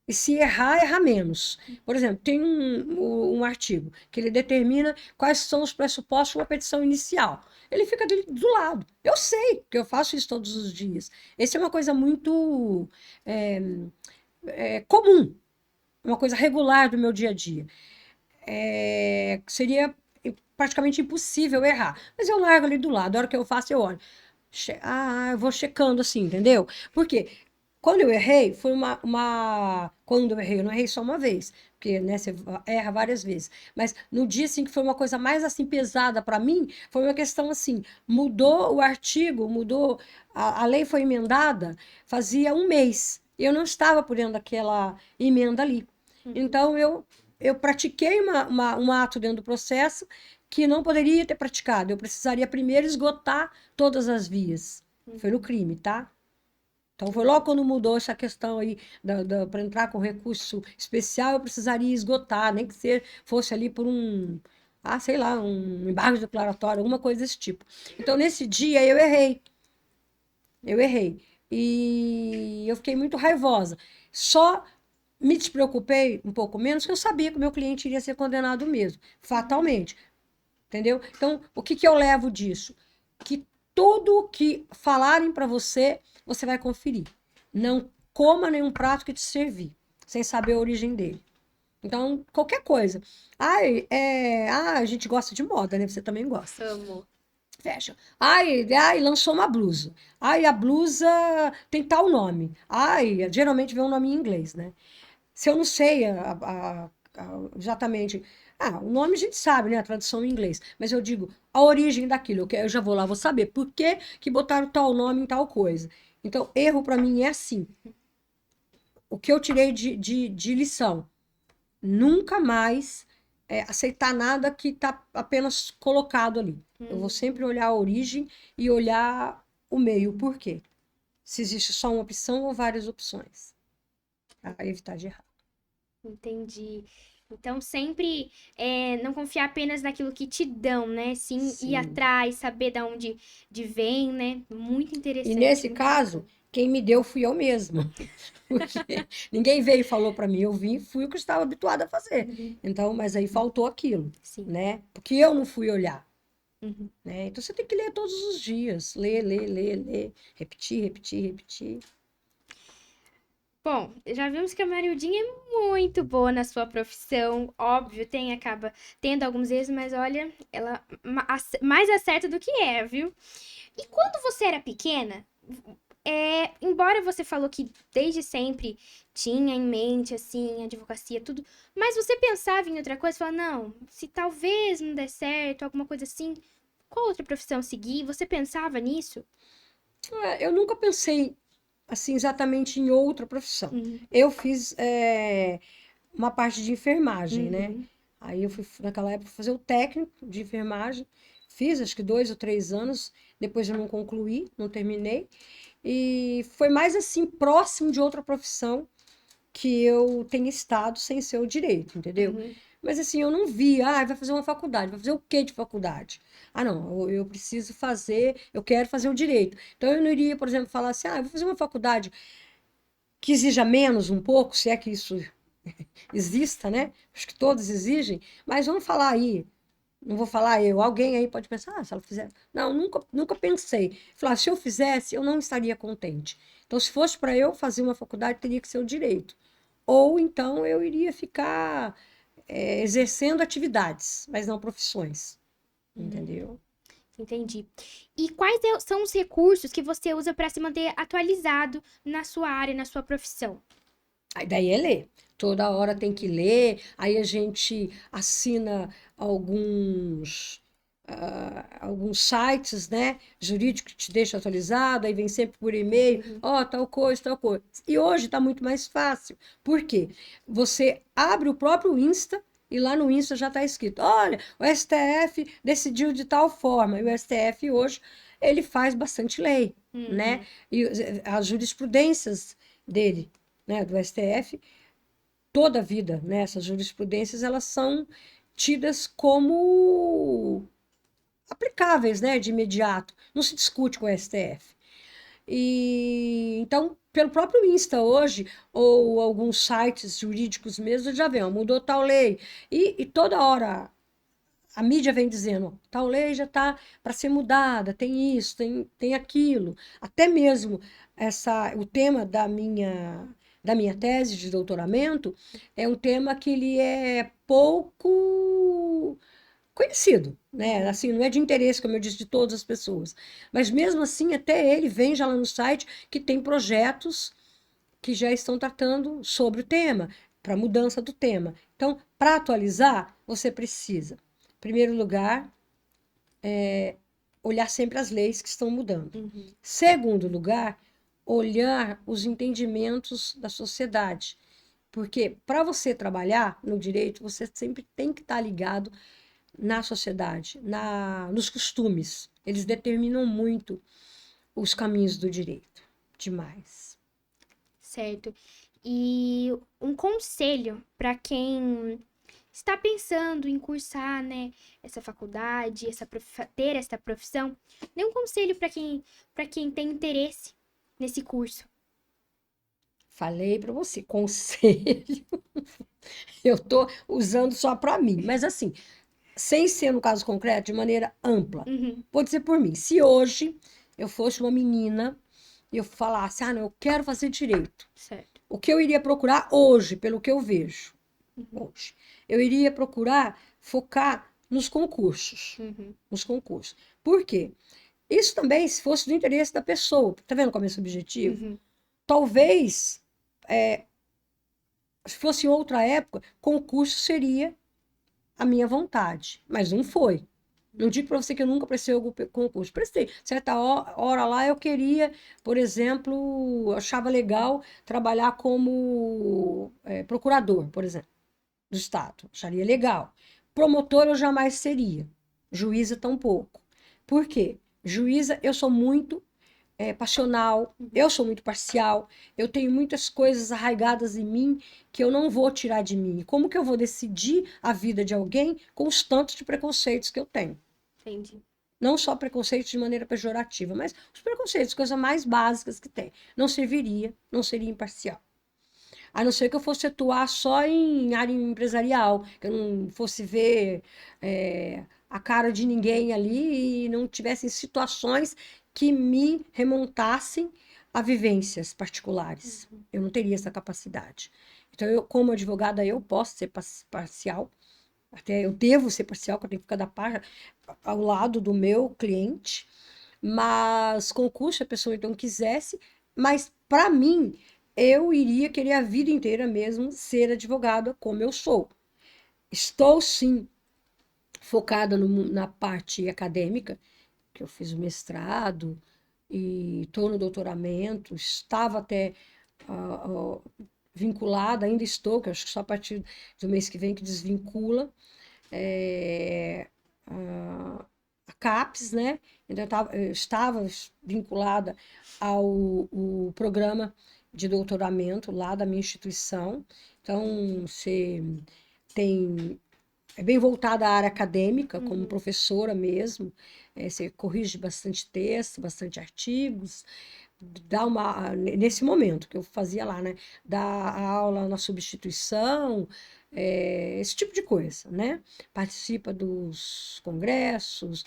E se errar, errar menos. Por exemplo, tem um artigo que ele determina quais são os pressupostos de uma petição inicial. Ele fica do lado. Eu sei, que eu faço isso todos os dias. Essa é uma coisa muito comum, uma coisa regular do meu dia a dia. Seria praticamente impossível errar. Mas eu largo ali do lado. A hora que eu faço, eu olho. Eu vou checando assim, entendeu? Porque quando eu errei, foi Quando eu errei, eu não errei só uma vez, porque, né, você erra várias vezes. Mas no dia, assim, que foi uma coisa mais, assim, pesada para mim, foi uma questão, assim, mudou o artigo, mudou, a lei foi emendada, fazia um mês. E eu não estava por dentro daquela emenda ali. Então, eu pratiquei um ato dentro do processo que não poderia ter praticado. Eu precisaria primeiro esgotar todas as vias. Foi no crime, tá? Então, foi logo quando mudou essa questão aí, para entrar com recurso especial, eu precisaria esgotar, nem que fosse ali por sei lá, um embargo declaratório, alguma coisa desse tipo. Então, nesse dia, eu errei. Eu errei. E eu fiquei muito raivosa. Só me despreocupei um pouco menos, porque eu sabia que o meu cliente iria ser condenado mesmo, fatalmente. Entendeu? Então, o que eu levo disso? Que tudo que falarem para você, você vai conferir. Não coma nenhum prato que te servir, sem saber a origem dele. Então, qualquer coisa. A gente gosta de moda, né? Você também gosta. Amo. Fecha. Lançou uma blusa. A blusa tem tal nome. Geralmente vem um nome em inglês, né? Se eu não sei exatamente. O nome a gente sabe, né? A tradução em inglês. Mas eu digo a origem daquilo. Eu já vou lá, vou saber por que botaram tal nome em tal coisa. Então, erro para mim é assim. O que eu tirei de lição? Nunca mais aceitar nada que está apenas colocado ali. Eu vou sempre olhar a origem e olhar o meio, o porquê. Se existe só uma opção ou várias opções. Para evitar de errar. Entendi. Então, sempre não confiar apenas naquilo que te dão, né? Sim, ir atrás, saber de onde vem, né? Muito E interessante. nesse caso, quem me deu fui eu mesma. Porque ninguém veio e falou para mim, eu vim e fui o que eu estava habituada a fazer. Então, mas aí faltou aquilo, Sim. né? Porque eu não fui olhar. Uhum. Né? Então você tem que ler todos os dias. Ler. Repetir. Bom, já vimos que a Marildinha é muito boa na sua profissão. Óbvio, acaba tendo alguns erros, mas olha, ela mais acerta do que é, viu? E quando você era pequena, embora você falou que desde sempre tinha em mente, assim, a advocacia, tudo, mas você pensava em outra coisa, falava, não, se talvez não der certo, alguma coisa assim, qual outra profissão seguir? Você pensava nisso? Eu nunca pensei assim exatamente em outra profissão. Uhum. Eu fiz uma parte de enfermagem, né? Uhum. Aí eu fui naquela época fazer o técnico de enfermagem. Fiz acho que 2 ou 3 anos. Depois eu não concluí, não terminei. E foi mais assim próximo de outra profissão que eu tenha estado sem ser o direito, entendeu? Uhum. Mas assim, eu não via, vai fazer uma faculdade, vai fazer o quê de faculdade? Não, eu preciso fazer, eu quero fazer o direito. Então eu não iria, por exemplo, falar assim, eu vou fazer uma faculdade que exija menos um pouco, se é que isso exista, né? Acho que todos exigem, mas vamos falar aí. Não vou falar eu, alguém aí pode pensar, se ela fizer. Não, nunca pensei. Falar, se eu fizesse, eu não estaria contente. Então, se fosse para eu fazer uma faculdade, teria que ser o direito. Ou então eu iria ficar exercendo atividades, mas não profissões. Entendeu? Entendi. E quais são os recursos que você usa para se manter atualizado na sua área, na sua profissão? Aí daí é ler. Toda hora tem que ler. Aí a gente assina alguns sites, né, jurídicos que te deixam atualizado, aí vem sempre por e-mail, tal coisa, tal coisa. E hoje está muito mais fácil. Por quê? Você abre o próprio Insta e lá no Insta já está escrito, olha, o STF decidiu de tal forma. E o STF hoje, ele faz bastante lei, né? E as jurisprudências dele, né, do STF, toda a vida, né, essas jurisprudências, elas são tidas como aplicáveis, né, de imediato. Não se discute com o STF. E então, pelo próprio Insta hoje, ou alguns sites jurídicos mesmo, já vem, mudou tal lei. E toda hora a mídia vem dizendo, tal lei já está para ser mudada, tem isso, tem aquilo. Até mesmo o tema da minha tese de doutoramento é um tema que ele é pouco conhecido, né? Assim, não é de interesse, como eu disse, de todas as pessoas. Mas mesmo assim, até ele vem já lá no site que tem projetos que já estão tratando sobre o tema, para mudança do tema. Então, para atualizar, você precisa, em primeiro lugar, olhar sempre as leis que estão mudando. Segundo lugar, olhar os entendimentos da sociedade. Porque para você trabalhar no direito, você sempre tem que estar ligado na sociedade, nos costumes. Eles determinam muito os caminhos do direito. Demais. Certo. E um conselho para quem está pensando em cursar, né, essa faculdade, ter essa profissão, dê um conselho para quem tem interesse nesse curso. Falei para você, conselho. Eu tô usando só para mim, mas assim, sem ser no caso concreto, de maneira ampla. Uhum, Vou dizer por mim, se hoje eu fosse uma menina e eu falasse, ah, não, eu quero fazer direito. certo. O que eu iria procurar hoje, pelo que eu vejo, hoje, eu iria procurar focar nos concursos. Uhum, Nos concursos. Por quê? Isso também, se fosse do interesse da pessoa, tá vendo como é subjetivo? uhum, Talvez, se fosse em outra época, concurso seria a minha vontade, mas não foi. Não digo para você que eu nunca prestei algum concurso. Prestei. Certa hora lá eu queria, por exemplo, achava legal trabalhar como procurador, por exemplo, do Estado. Acharia legal. Promotor eu jamais seria. Juíza tampouco. Por quê? Juíza eu sou muito passional, eu sou muito parcial, eu tenho muitas coisas arraigadas em mim que eu não vou tirar de mim. Como que eu vou decidir a vida de alguém com os tantos de preconceitos que eu tenho? entendi. Não só preconceitos de maneira pejorativa, mas os preconceitos, coisas mais básicas que tem. Não serviria, não seria imparcial. A não ser que eu fosse atuar só em área empresarial, que eu não fosse ver a cara de ninguém ali e não tivessem situações que me remontassem a vivências particulares. Eu não teria essa capacidade. Então, eu, como advogada, eu posso ser parcial, até eu devo ser parcial, porque eu tenho que ficar ao lado do meu cliente, mas concurso a pessoa então quisesse, mas para mim eu iria querer a vida inteira mesmo ser advogada como eu sou. Estou sim focada na parte acadêmica, que eu fiz o mestrado e estou no doutoramento, estava até vinculada, ainda estou, que eu acho que só a partir do mês que vem que desvincula, a CAPES, né? Então, eu estava vinculada ao programa de doutoramento lá da minha instituição. Então, você tem é bem voltada à área acadêmica, como professora mesmo. Você corrige bastante texto, bastante artigos, nesse momento que eu fazia lá, né? Dar a aula na substituição, esse tipo de coisa, né? Participa dos congressos,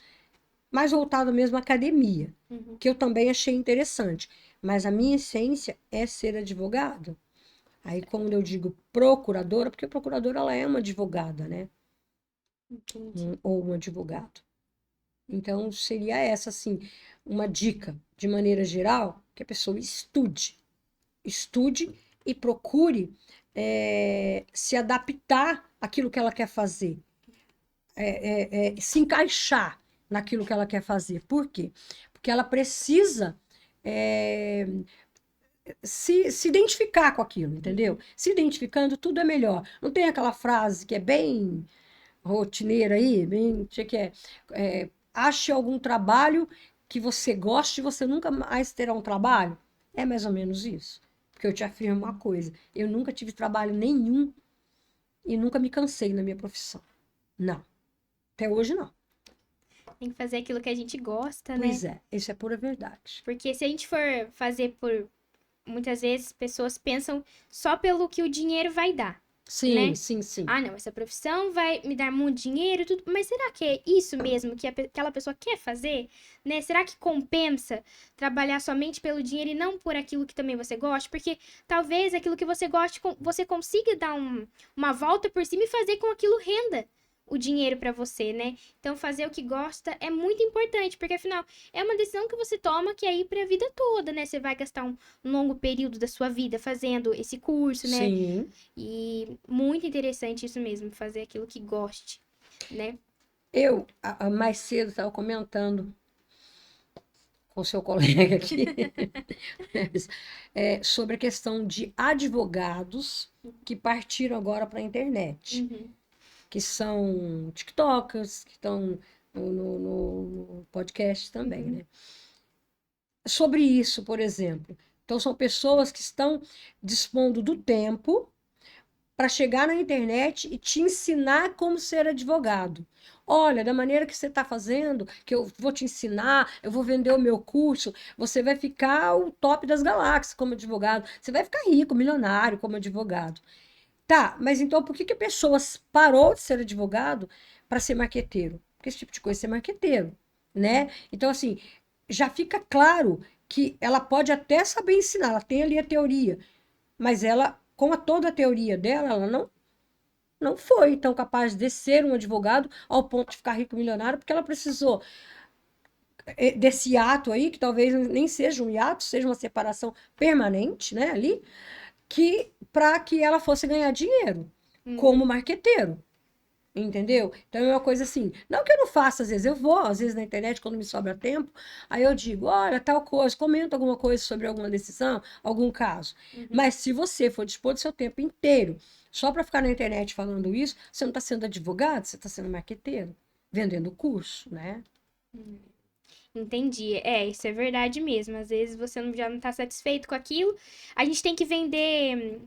mais voltado mesmo à academia, que eu também achei interessante. Mas a minha essência é ser advogada. Aí, quando eu digo procuradora, porque a procuradora ela é uma advogada, né? Entendi. Ou um advogado. Então, seria essa, assim, uma dica, de maneira geral, que a pessoa estude. Estude e procure se adaptar àquilo que ela quer fazer. Se encaixar naquilo que ela quer fazer. Por quê? Porque ela precisa se identificar com aquilo, entendeu? Se identificando, tudo é melhor. Não tem aquela frase que é bem rotineira aí, bem, ache algum trabalho que você goste e você nunca mais terá um trabalho. É mais ou menos isso. Porque eu te afirmo uma coisa, eu nunca tive trabalho nenhum e nunca me cansei na minha profissão. Não. Até hoje não. Tem que fazer aquilo que a gente gosta, né? Pois é, isso é pura verdade. Porque se a gente for fazer por. Muitas vezes pessoas pensam só pelo que o dinheiro vai dar, Sim, né? sim, sim. Ah, não, essa profissão vai me dar muito dinheiro, tudo. Mas será que é isso mesmo que aquela pessoa quer fazer? Né? Será que compensa trabalhar somente pelo dinheiro e não por aquilo que também você gosta? Porque talvez aquilo que você goste, você consiga dar uma volta por cima e fazer com aquilo renda o dinheiro pra você, né? Então fazer o que gosta é muito importante, porque afinal é uma decisão que você toma que é ir pra vida toda, né? Você vai gastar um longo período da sua vida fazendo esse curso, né? Sim. E muito interessante isso mesmo, fazer aquilo que goste, né? Eu, mais cedo, estava comentando com o seu colega aqui, sobre a questão de advogados que partiram agora para a internet, Uhum. que são TikTokers, que estão no podcast também, Uhum. né? Sobre isso, por exemplo. Então, são pessoas que estão dispondo do tempo para chegar na internet e te ensinar como ser advogado. Olha, da maneira que você está fazendo, que eu vou te ensinar, eu vou vender o meu curso, você vai ficar o top das galáxias como advogado, você vai ficar rico, milionário como advogado. Tá, mas então por que que a pessoa parou de ser advogado para ser marqueteiro? Porque esse tipo de coisa é ser marqueteiro, né? Então, assim, já fica claro que ela pode até saber ensinar, ela tem ali a teoria, mas ela, com toda a teoria dela, ela não foi tão capaz de ser um advogado ao ponto de ficar rico milionário, porque ela precisou desse ato aí, que talvez nem seja um hiato, seja uma separação permanente, né, ali, que para que ela fosse ganhar dinheiro como Uhum. marqueteiro. Entendeu? Então é uma coisa assim, não que eu não faça, às vezes eu vou, às vezes na internet, quando me sobra tempo, aí eu digo, olha, tal coisa, comenta alguma coisa sobre alguma decisão, algum caso. Uhum. Mas se você for dispor do seu tempo inteiro só para ficar na internet falando isso, você não está sendo advogado, você está sendo marqueteiro, vendendo curso, né? Entendi. É, isso é verdade mesmo. Às vezes você já não tá satisfeito com aquilo. A gente tem que vender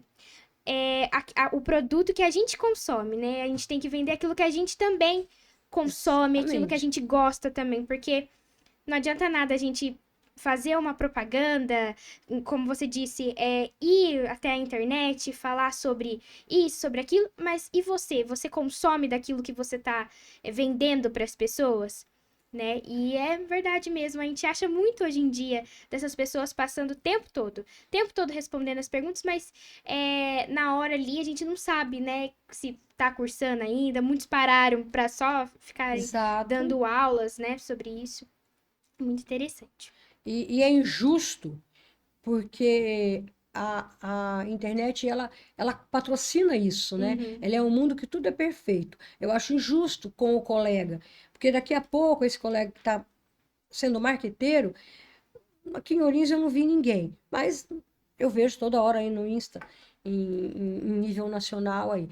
o produto que a gente consome, né? A gente tem que vender aquilo que a gente também consome, aquilo que a Exatamente. gente gosta também, porque não adianta nada a gente fazer uma propaganda, como você disse, ir até a internet, falar sobre isso, sobre aquilo, mas e você? Você consome daquilo que você está vendendo para as pessoas? Né? E é verdade mesmo, a gente acha muito hoje em dia dessas pessoas passando o tempo todo respondendo as perguntas, mas na hora ali a gente não sabe, né, se tá cursando ainda, muitos pararam para só ficarem Exato. dando aulas, né, sobre isso. Muito interessante. E é injusto porque a internet ela patrocina isso, né? Uhum. Ela é um mundo que tudo é perfeito. Eu acho injusto com o colega, porque daqui a pouco esse colega que está sendo marqueteiro, aqui em Ourinhos eu não vi ninguém, mas eu vejo toda hora aí no Insta, em nível nacional aí.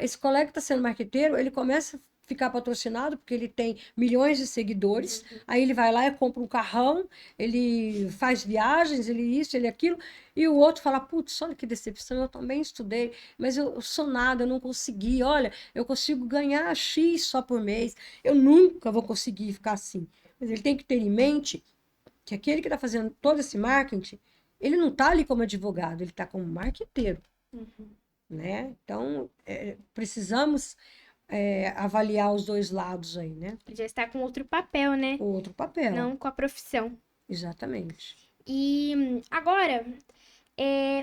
Esse colega que está sendo marqueteiro, ele começa a ficar patrocinado porque ele tem milhões de seguidores, aí ele vai lá e compra um carrão, ele faz viagens, ele isso, ele aquilo, e o outro fala, putz, olha que decepção, eu também estudei, mas eu sou nada, eu não consegui, olha, eu consigo ganhar X só por mês, eu nunca vou conseguir ficar assim. Mas ele tem que ter em mente que aquele que está fazendo todo esse marketing, ele não está ali como advogado, ele está como marqueteiro, Uhum. né? Então, precisamos avaliar os dois lados aí, né? Já está com outro papel, né? O outro papel, Não com a profissão. exatamente. E agora,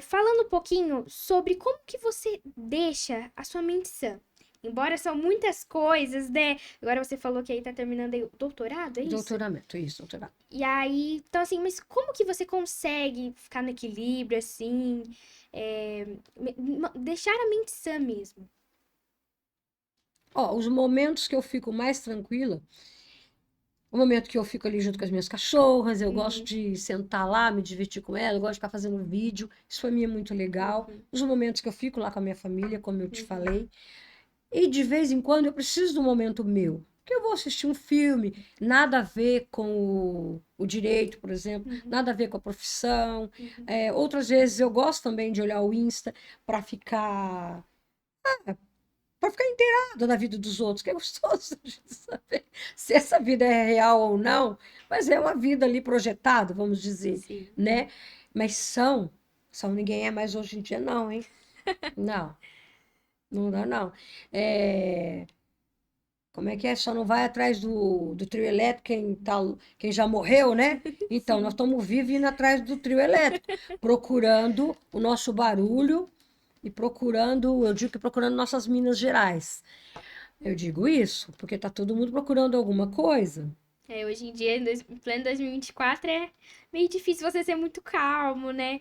falando um pouquinho sobre como que você deixa a sua mente sã. Embora são muitas coisas, né? Agora você falou que aí tá terminando aí o doutorado, é isso? Doutoramento, isso, doutorado. E aí, então assim, mas como que você consegue ficar no equilíbrio, assim, deixar a mente sã mesmo? Ó, os momentos que eu fico mais tranquila, o momento que eu fico ali junto com as minhas cachorras, eu gosto Uhum, de sentar lá, me divertir com elas, eu gosto de ficar fazendo vídeo, isso para mim é muito legal. uhum, Os momentos que eu fico lá com a minha família, como eu te uhum, falei. E de vez em quando eu preciso do momento meu. Que eu vou assistir um filme, nada a ver com o direito, por exemplo, uhum, nada a ver com a profissão. uhum. Outras vezes eu gosto também de olhar o Insta para ficar inteirado da vida dos outros, que é gostoso de saber se essa vida é real ou não, mas é uma vida ali projetada, vamos dizer, Sim. né? Mas são ninguém é mais hoje em dia, não, hein? Não, não dá, não. É, como é que é? Só não vai atrás do trio elétrico quem já morreu, né? Então, nós Sim. estamos vivos indo atrás do trio elétrico, procurando o nosso barulho e procurando, eu digo que procurando nossas Minas Gerais. Eu digo isso porque está todo mundo procurando alguma coisa. Hoje em dia, em pleno 2024, é meio difícil você ser muito calmo, né?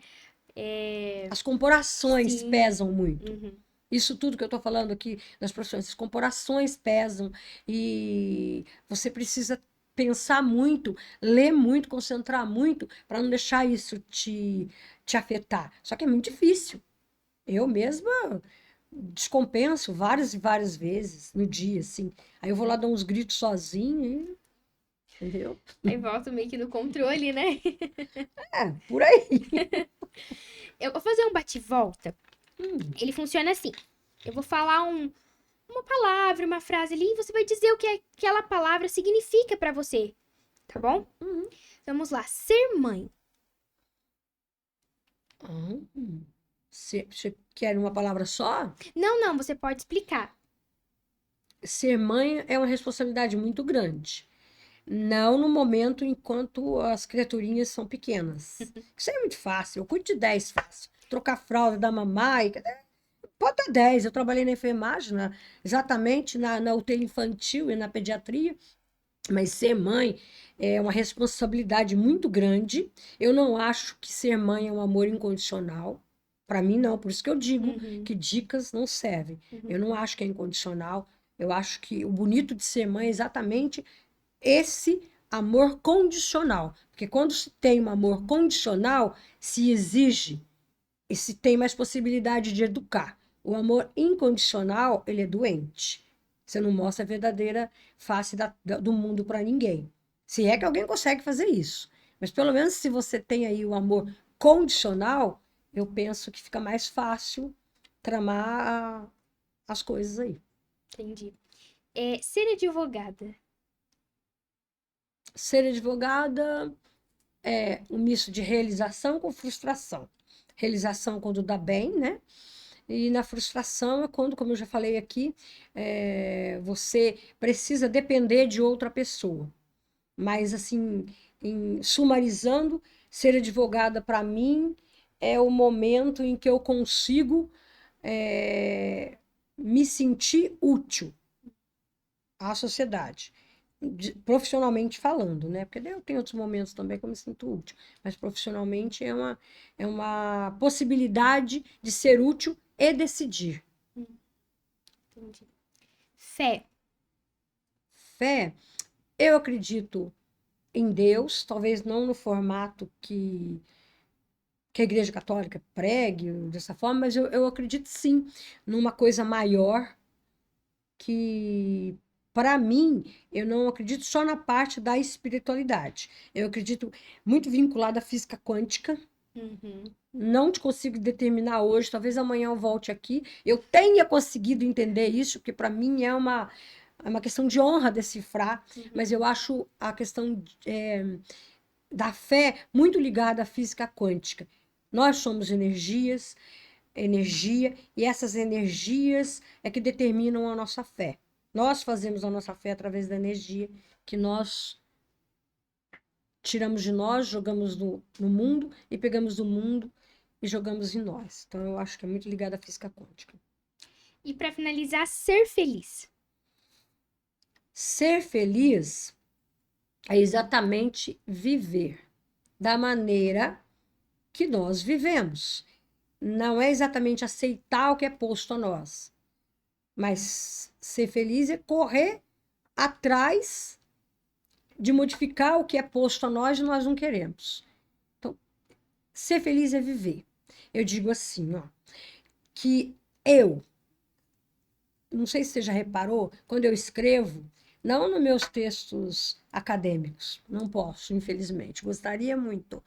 É, As comparações sim. pesam muito. Uhum. Isso tudo que eu estou falando aqui das profissões, as comparações pesam e você precisa pensar muito, ler muito, concentrar muito, para não deixar isso te afetar. Só que é muito difícil. Eu mesma descompenso várias e várias vezes no dia, assim. Aí eu vou lá dar uns gritos sozinha, entendeu? Aí volta meio que no controle, né? É, por aí. Eu vou fazer um bate-volta. Hum, Ele funciona assim. Eu vou falar uma palavra, uma frase ali, e você vai dizer o que aquela palavra significa pra você, tá bom? uhum. Vamos lá. Ser mãe. Hum. Você quer uma palavra só? Não, você pode explicar. Ser mãe é uma responsabilidade muito grande. Não no momento enquanto as criaturinhas são pequenas. Isso é muito fácil. Eu cuido de 10 fácil. Trocar fralda, dar mamar, pode dar 10. Eu trabalhei na enfermagem, exatamente na UTI infantil e na pediatria. Mas ser mãe é uma responsabilidade muito grande. Eu não acho que ser mãe é um amor incondicional. Para mim, não. Por isso que eu digo Uhum, que dicas não servem. uhum, Eu não acho que é incondicional. Eu acho que o bonito de ser mãe é exatamente esse amor condicional. Porque quando se tem um amor condicional, se exige e se tem mais possibilidade de educar. O amor incondicional, ele é doente. Você não mostra a verdadeira face do mundo para ninguém. Se é que alguém consegue fazer isso. Mas pelo menos se você tem aí o amor condicional, eu penso que fica mais fácil tramar as coisas aí. entendi. Ser advogada. Ser advogada é um misto de realização com frustração. Realização quando dá bem, né? E na frustração é quando, como eu já falei aqui, você precisa depender de outra pessoa. Mas, assim, sumarizando, ser advogada para mim é o momento em que eu consigo me sentir útil à sociedade. Profissionalmente falando, né? Porque daí eu tenho outros momentos também que eu me sinto útil. Mas profissionalmente é uma possibilidade de ser útil e decidir. Entendi. Fé. Fé, eu acredito em Deus, talvez não no formato que a Igreja Católica pregue dessa forma, mas eu acredito sim numa coisa maior que, para mim, eu não acredito só na parte da espiritualidade. Eu acredito muito vinculada à física quântica. Uhum, Não te consigo determinar hoje, talvez amanhã eu volte aqui. Eu tenha conseguido entender isso, porque para mim é uma questão de honra decifrar, mas eu acho a questão da fé muito ligada à física quântica. Nós somos energia, e essas energias é que determinam a nossa fé. Nós fazemos a nossa fé através da energia que nós tiramos de nós, jogamos no mundo e pegamos do mundo e jogamos em nós. Então, eu acho que é muito ligado à física quântica. E pra finalizar, ser feliz. Ser feliz é exatamente viver da maneira que nós vivemos. Não é exatamente aceitar o que é posto a nós, mas ser feliz é correr atrás de modificar o que é posto a nós e nós não queremos. Então, ser feliz é viver. Eu digo assim, ó, que não sei se você já reparou, quando eu escrevo, não nos meus textos acadêmicos, não posso, infelizmente. Gostaria muito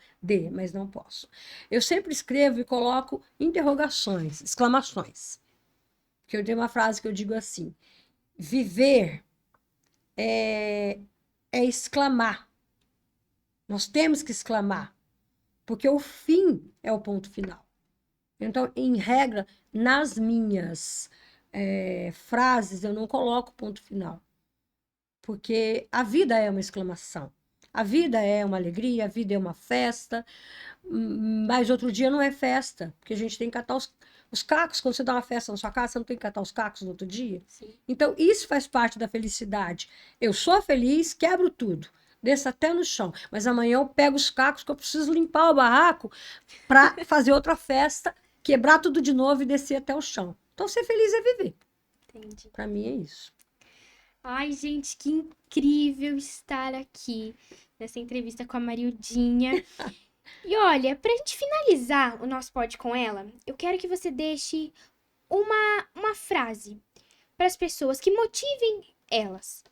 mas não posso. Eu sempre escrevo e coloco interrogações, exclamações. Que eu tenho uma frase que eu digo assim: viver é exclamar. Nós temos que exclamar, porque o fim é o ponto final. Então, em regra, nas minhas frases, eu não coloco ponto final. Porque a vida é uma exclamação. A vida é uma alegria, a vida é uma festa, mas outro dia não é festa, porque a gente tem que catar os cacos. Quando você dá uma festa na sua casa, você não tem que catar os cacos no outro dia? Sim. Então, isso faz parte da felicidade. Eu sou feliz, quebro tudo, desço até no chão, mas amanhã eu pego os cacos que eu preciso limpar o barraco para fazer outra festa, quebrar tudo de novo e descer até o chão. Então, ser feliz é viver. Entendi. Para mim é isso. Ai, gente, que incrível estar aqui nessa entrevista com a Marildinha. E olha, pra gente finalizar o nosso pod com ela, eu quero que você deixe uma frase para as pessoas que motivem elas.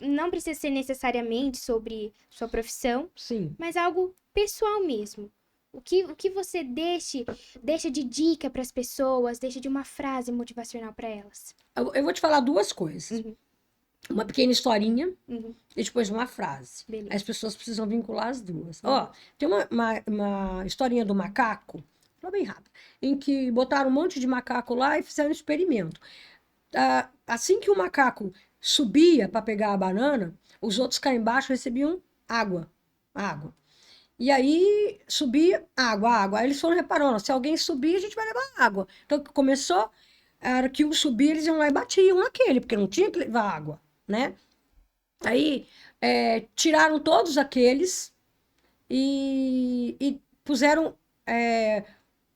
Não precisa ser necessariamente sobre sua profissão, Sim. mas algo pessoal mesmo. O que você deixa de dica para as pessoas, deixa de uma frase motivacional para elas. Eu vou te falar duas coisas. Uhum, Uma pequena historinha uhum, e depois uma frase. beleza. As pessoas precisam vincular as duas. Uhum. Ó, tem uma historinha do macaco, fala bem rápido, em que botaram um monte de macaco lá e fizeram um experimento. Assim que o macaco subia para pegar a banana, os outros cá embaixo recebiam água. Água. E aí subia água, água. Aí eles foram reparando, se alguém subir, a gente vai levar água. Então começou, era que um subia, eles iam lá e batiam naquele, porque não tinha que levar água, né? Aí tiraram todos aqueles e puseram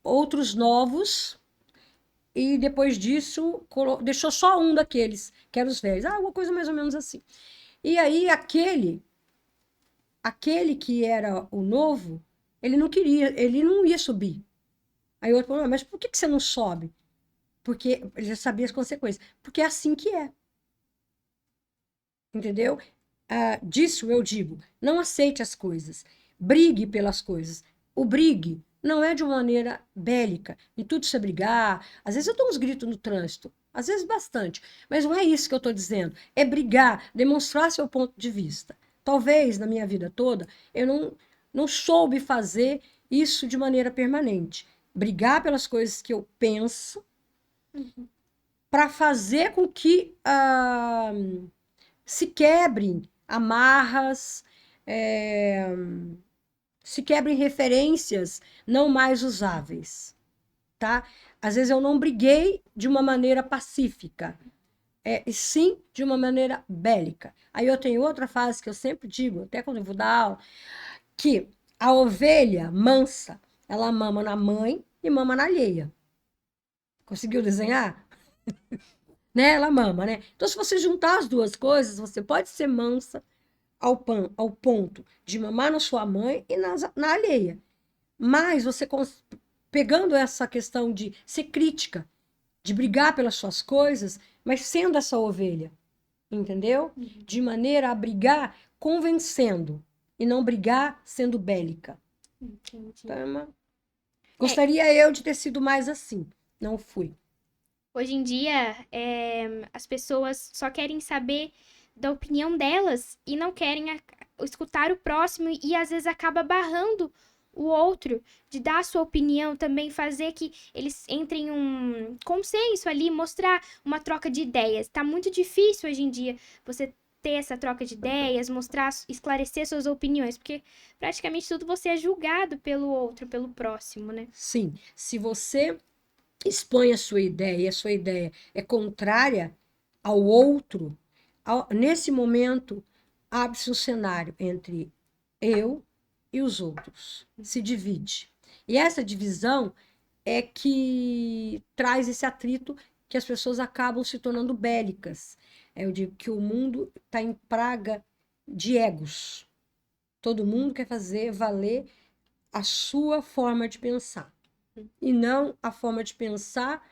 outros novos, e depois disso deixou só um daqueles, que eram os velhos. Uma coisa mais ou menos assim. E aí aquele que era o novo, ele não queria, ele não ia subir. Aí o outro falou, mas por que você não sobe? Porque ele já sabia as consequências. Porque é assim que é. Entendeu? Disso eu digo, não aceite as coisas, brigue pelas coisas. O brigue não é de uma maneira bélica, em tudo você brigar. Às vezes eu dou uns gritos no trânsito, às vezes bastante, mas não é isso que eu estou dizendo. É brigar, demonstrar seu ponto de vista. Talvez na minha vida toda eu não soube fazer isso de maneira permanente. Brigar pelas coisas que eu penso para fazer com que se quebrem amarras, se quebrem referências não mais usáveis, tá? Às vezes eu não briguei de uma maneira pacífica, e sim de uma maneira bélica. Aí eu tenho outra frase que eu sempre digo, até quando eu vou dar aula, que a ovelha mansa, ela mama na mãe e mama na alheia. Conseguiu desenhar? Né? Ela mama, né? Então, se você juntar as duas coisas, você pode ser mansa ao ponto de mamar na sua mãe e na alheia. Mas você, pegando essa questão de ser crítica, de brigar pelas suas coisas, mas sendo essa ovelha, entendeu? De maneira a brigar convencendo e não brigar sendo bélica. Entendi. Então, gostaria eu de ter sido mais assim. Não fui. Hoje em dia, as pessoas só querem saber da opinião delas e não querem escutar o próximo e às vezes acaba barrando o outro de dar a sua opinião, também fazer que eles entrem em um consenso ali, mostrar uma troca de ideias. Tá muito difícil hoje em dia você ter essa troca de ideias, mostrar, esclarecer suas opiniões, porque praticamente tudo você é julgado pelo outro, pelo próximo, né? Sim, se você expõe a sua ideia e a sua ideia é contrária ao outro, nesse momento abre-se um cenário entre eu e os outros, se divide. E essa divisão é que traz esse atrito que as pessoas acabam se tornando bélicas. Eu digo que o mundo está em praga de egos. Todo mundo quer fazer valer a sua forma de pensar e não a forma de pensar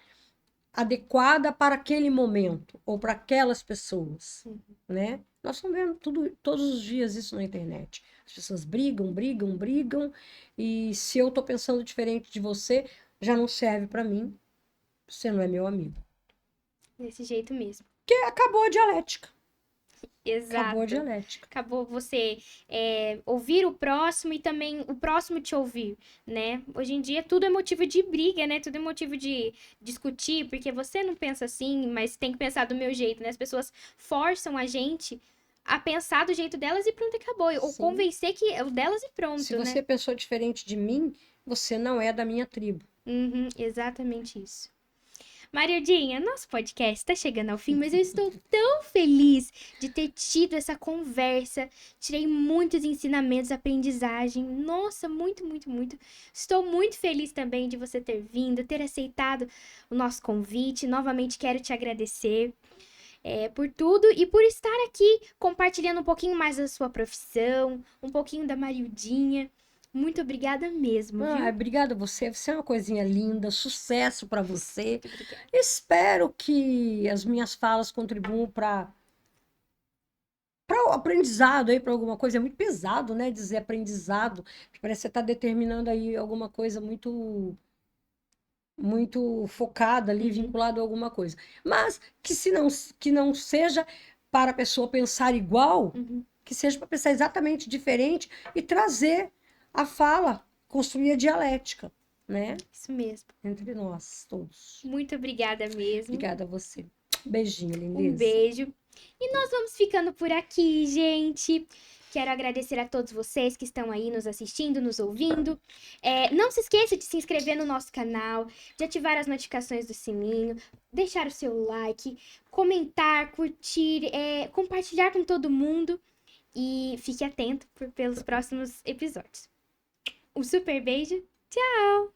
adequada para aquele momento ou para aquelas pessoas, né? Nós estamos vendo todos os dias isso na internet. As pessoas brigam, brigam, brigam, e se eu estou pensando diferente de você, já não serve para mim, você não é meu amigo. Desse jeito mesmo. Porque acabou a dialética. Exato. Acabou a dialética. Acabou você ouvir o próximo e também o próximo te ouvir, né? Hoje em dia tudo é motivo de briga, né? Tudo é motivo de discutir, porque você não pensa assim, mas tem que pensar do meu jeito, né? As pessoas forçam a gente a pensar do jeito delas e pronto, acabou. Ou Sim. convencer que é o delas e pronto, Se você né? pensou diferente de mim, você não é da minha tribo. Uhum, exatamente isso. Marildinha, nosso podcast está chegando ao fim, mas eu estou tão feliz de ter tido essa conversa. Tirei muitos ensinamentos, aprendizagem. Nossa, muito, muito, muito. Estou muito feliz também de você ter vindo, ter aceitado o nosso convite. Novamente quero te agradecer. por tudo e por estar aqui compartilhando um pouquinho mais da sua profissão, um pouquinho da Marildinha. Muito obrigada mesmo, viu? Obrigada a você. Você é uma coisinha linda. Sucesso para você. Muito obrigada. Espero que as minhas falas contribuam para o aprendizado aí, para alguma coisa. É muito pesado, né? Dizer aprendizado. Parece que você está determinando aí alguma coisa muito focada ali, vinculado a alguma coisa. Mas que não seja para a pessoa pensar igual, que seja para pensar exatamente diferente e trazer a fala, construir a dialética, né? Isso mesmo. Entre nós todos. Muito obrigada mesmo. Obrigada a você. Beijinho, lindeza. Um beijo. E nós vamos ficando por aqui, gente. Quero agradecer a todos vocês que estão aí nos assistindo, nos ouvindo. Não se esqueça de se inscrever no nosso canal, de ativar as notificações do sininho, deixar o seu like, comentar, curtir, compartilhar com todo mundo. E fique atento pelos próximos episódios. Um super beijo. Tchau!